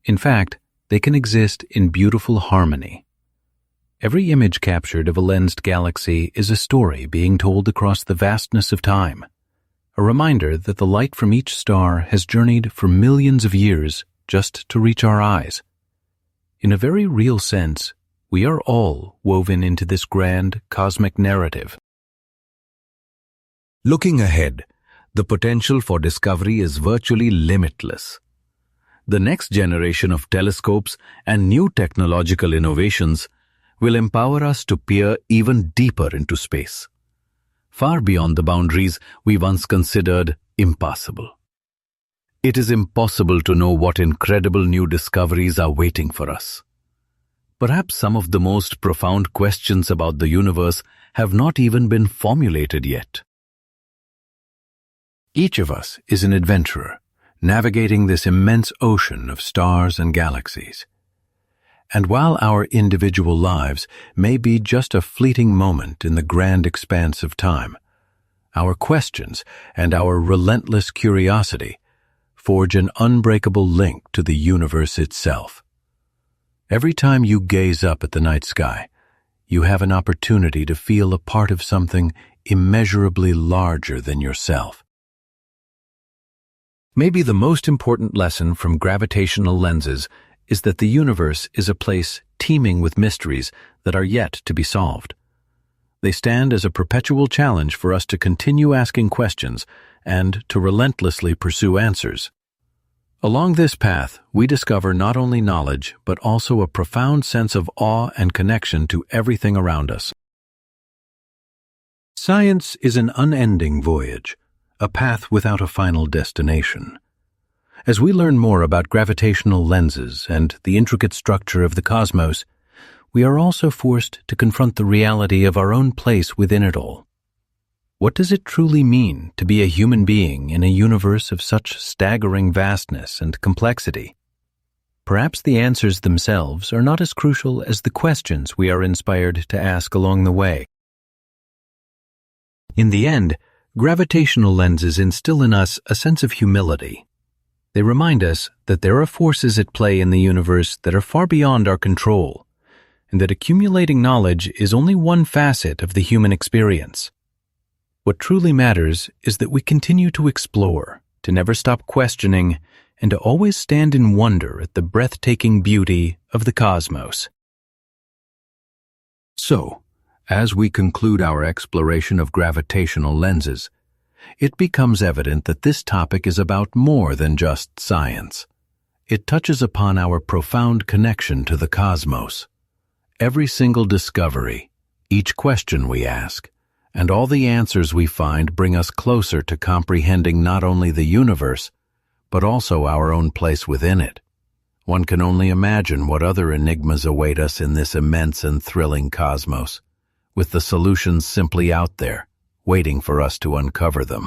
In fact, they can exist in beautiful harmony. Every image captured of a lensed galaxy is a story being told across the vastness of time, a reminder that the light from each star has journeyed for millions of years just to reach our eyes. In a very real sense, we are all woven into this grand cosmic narrative. Looking ahead, the potential for discovery is virtually limitless. The next generation of telescopes and new technological innovations will empower us to peer even deeper into space, far beyond the boundaries we once considered impossible. It is impossible to know what incredible new discoveries are waiting for us. Perhaps some of the most profound questions about the universe have not even been formulated yet. Each of us is an adventurer, navigating this immense ocean of stars and galaxies. And while our individual lives may be just a fleeting moment in the grand expanse of time, our questions and our relentless curiosity forge an unbreakable link to the universe itself. Every time you gaze up at the night sky, you have an opportunity to feel a part of something immeasurably larger than yourself. Maybe the most important lesson from gravitational lenses is that the universe is a place teeming with mysteries that are yet to be solved. They stand as a perpetual challenge for us to continue asking questions and to relentlessly pursue answers. Along this path, we discover not only knowledge, but also a profound sense of awe and connection to everything around us. Science is an unending voyage, a path without a final destination. As we learn more about gravitational lenses and the intricate structure of the cosmos, we are also forced to confront the reality of our own place within it all. What does it truly mean to be a human being in a universe of such staggering vastness and complexity? Perhaps the answers themselves are not as crucial as the questions we are inspired to ask along the way. In the end, gravitational lenses instill in us a sense of humility. They remind us that there are forces at play in the universe that are far beyond our control, and that accumulating knowledge is only one facet of the human experience. What truly matters is that we continue to explore, to never stop questioning, and to always stand in wonder at the breathtaking beauty of the cosmos. So, as we conclude our exploration of gravitational lenses, it becomes evident that this topic is about more than just science. It touches upon our profound connection to the cosmos. Every single discovery, each question we ask, and all the answers we find bring us closer to comprehending not only the universe, but also our own place within it. One can only imagine what other enigmas await us in this immense and thrilling cosmos, with the solutions simply out there, waiting for us to uncover them.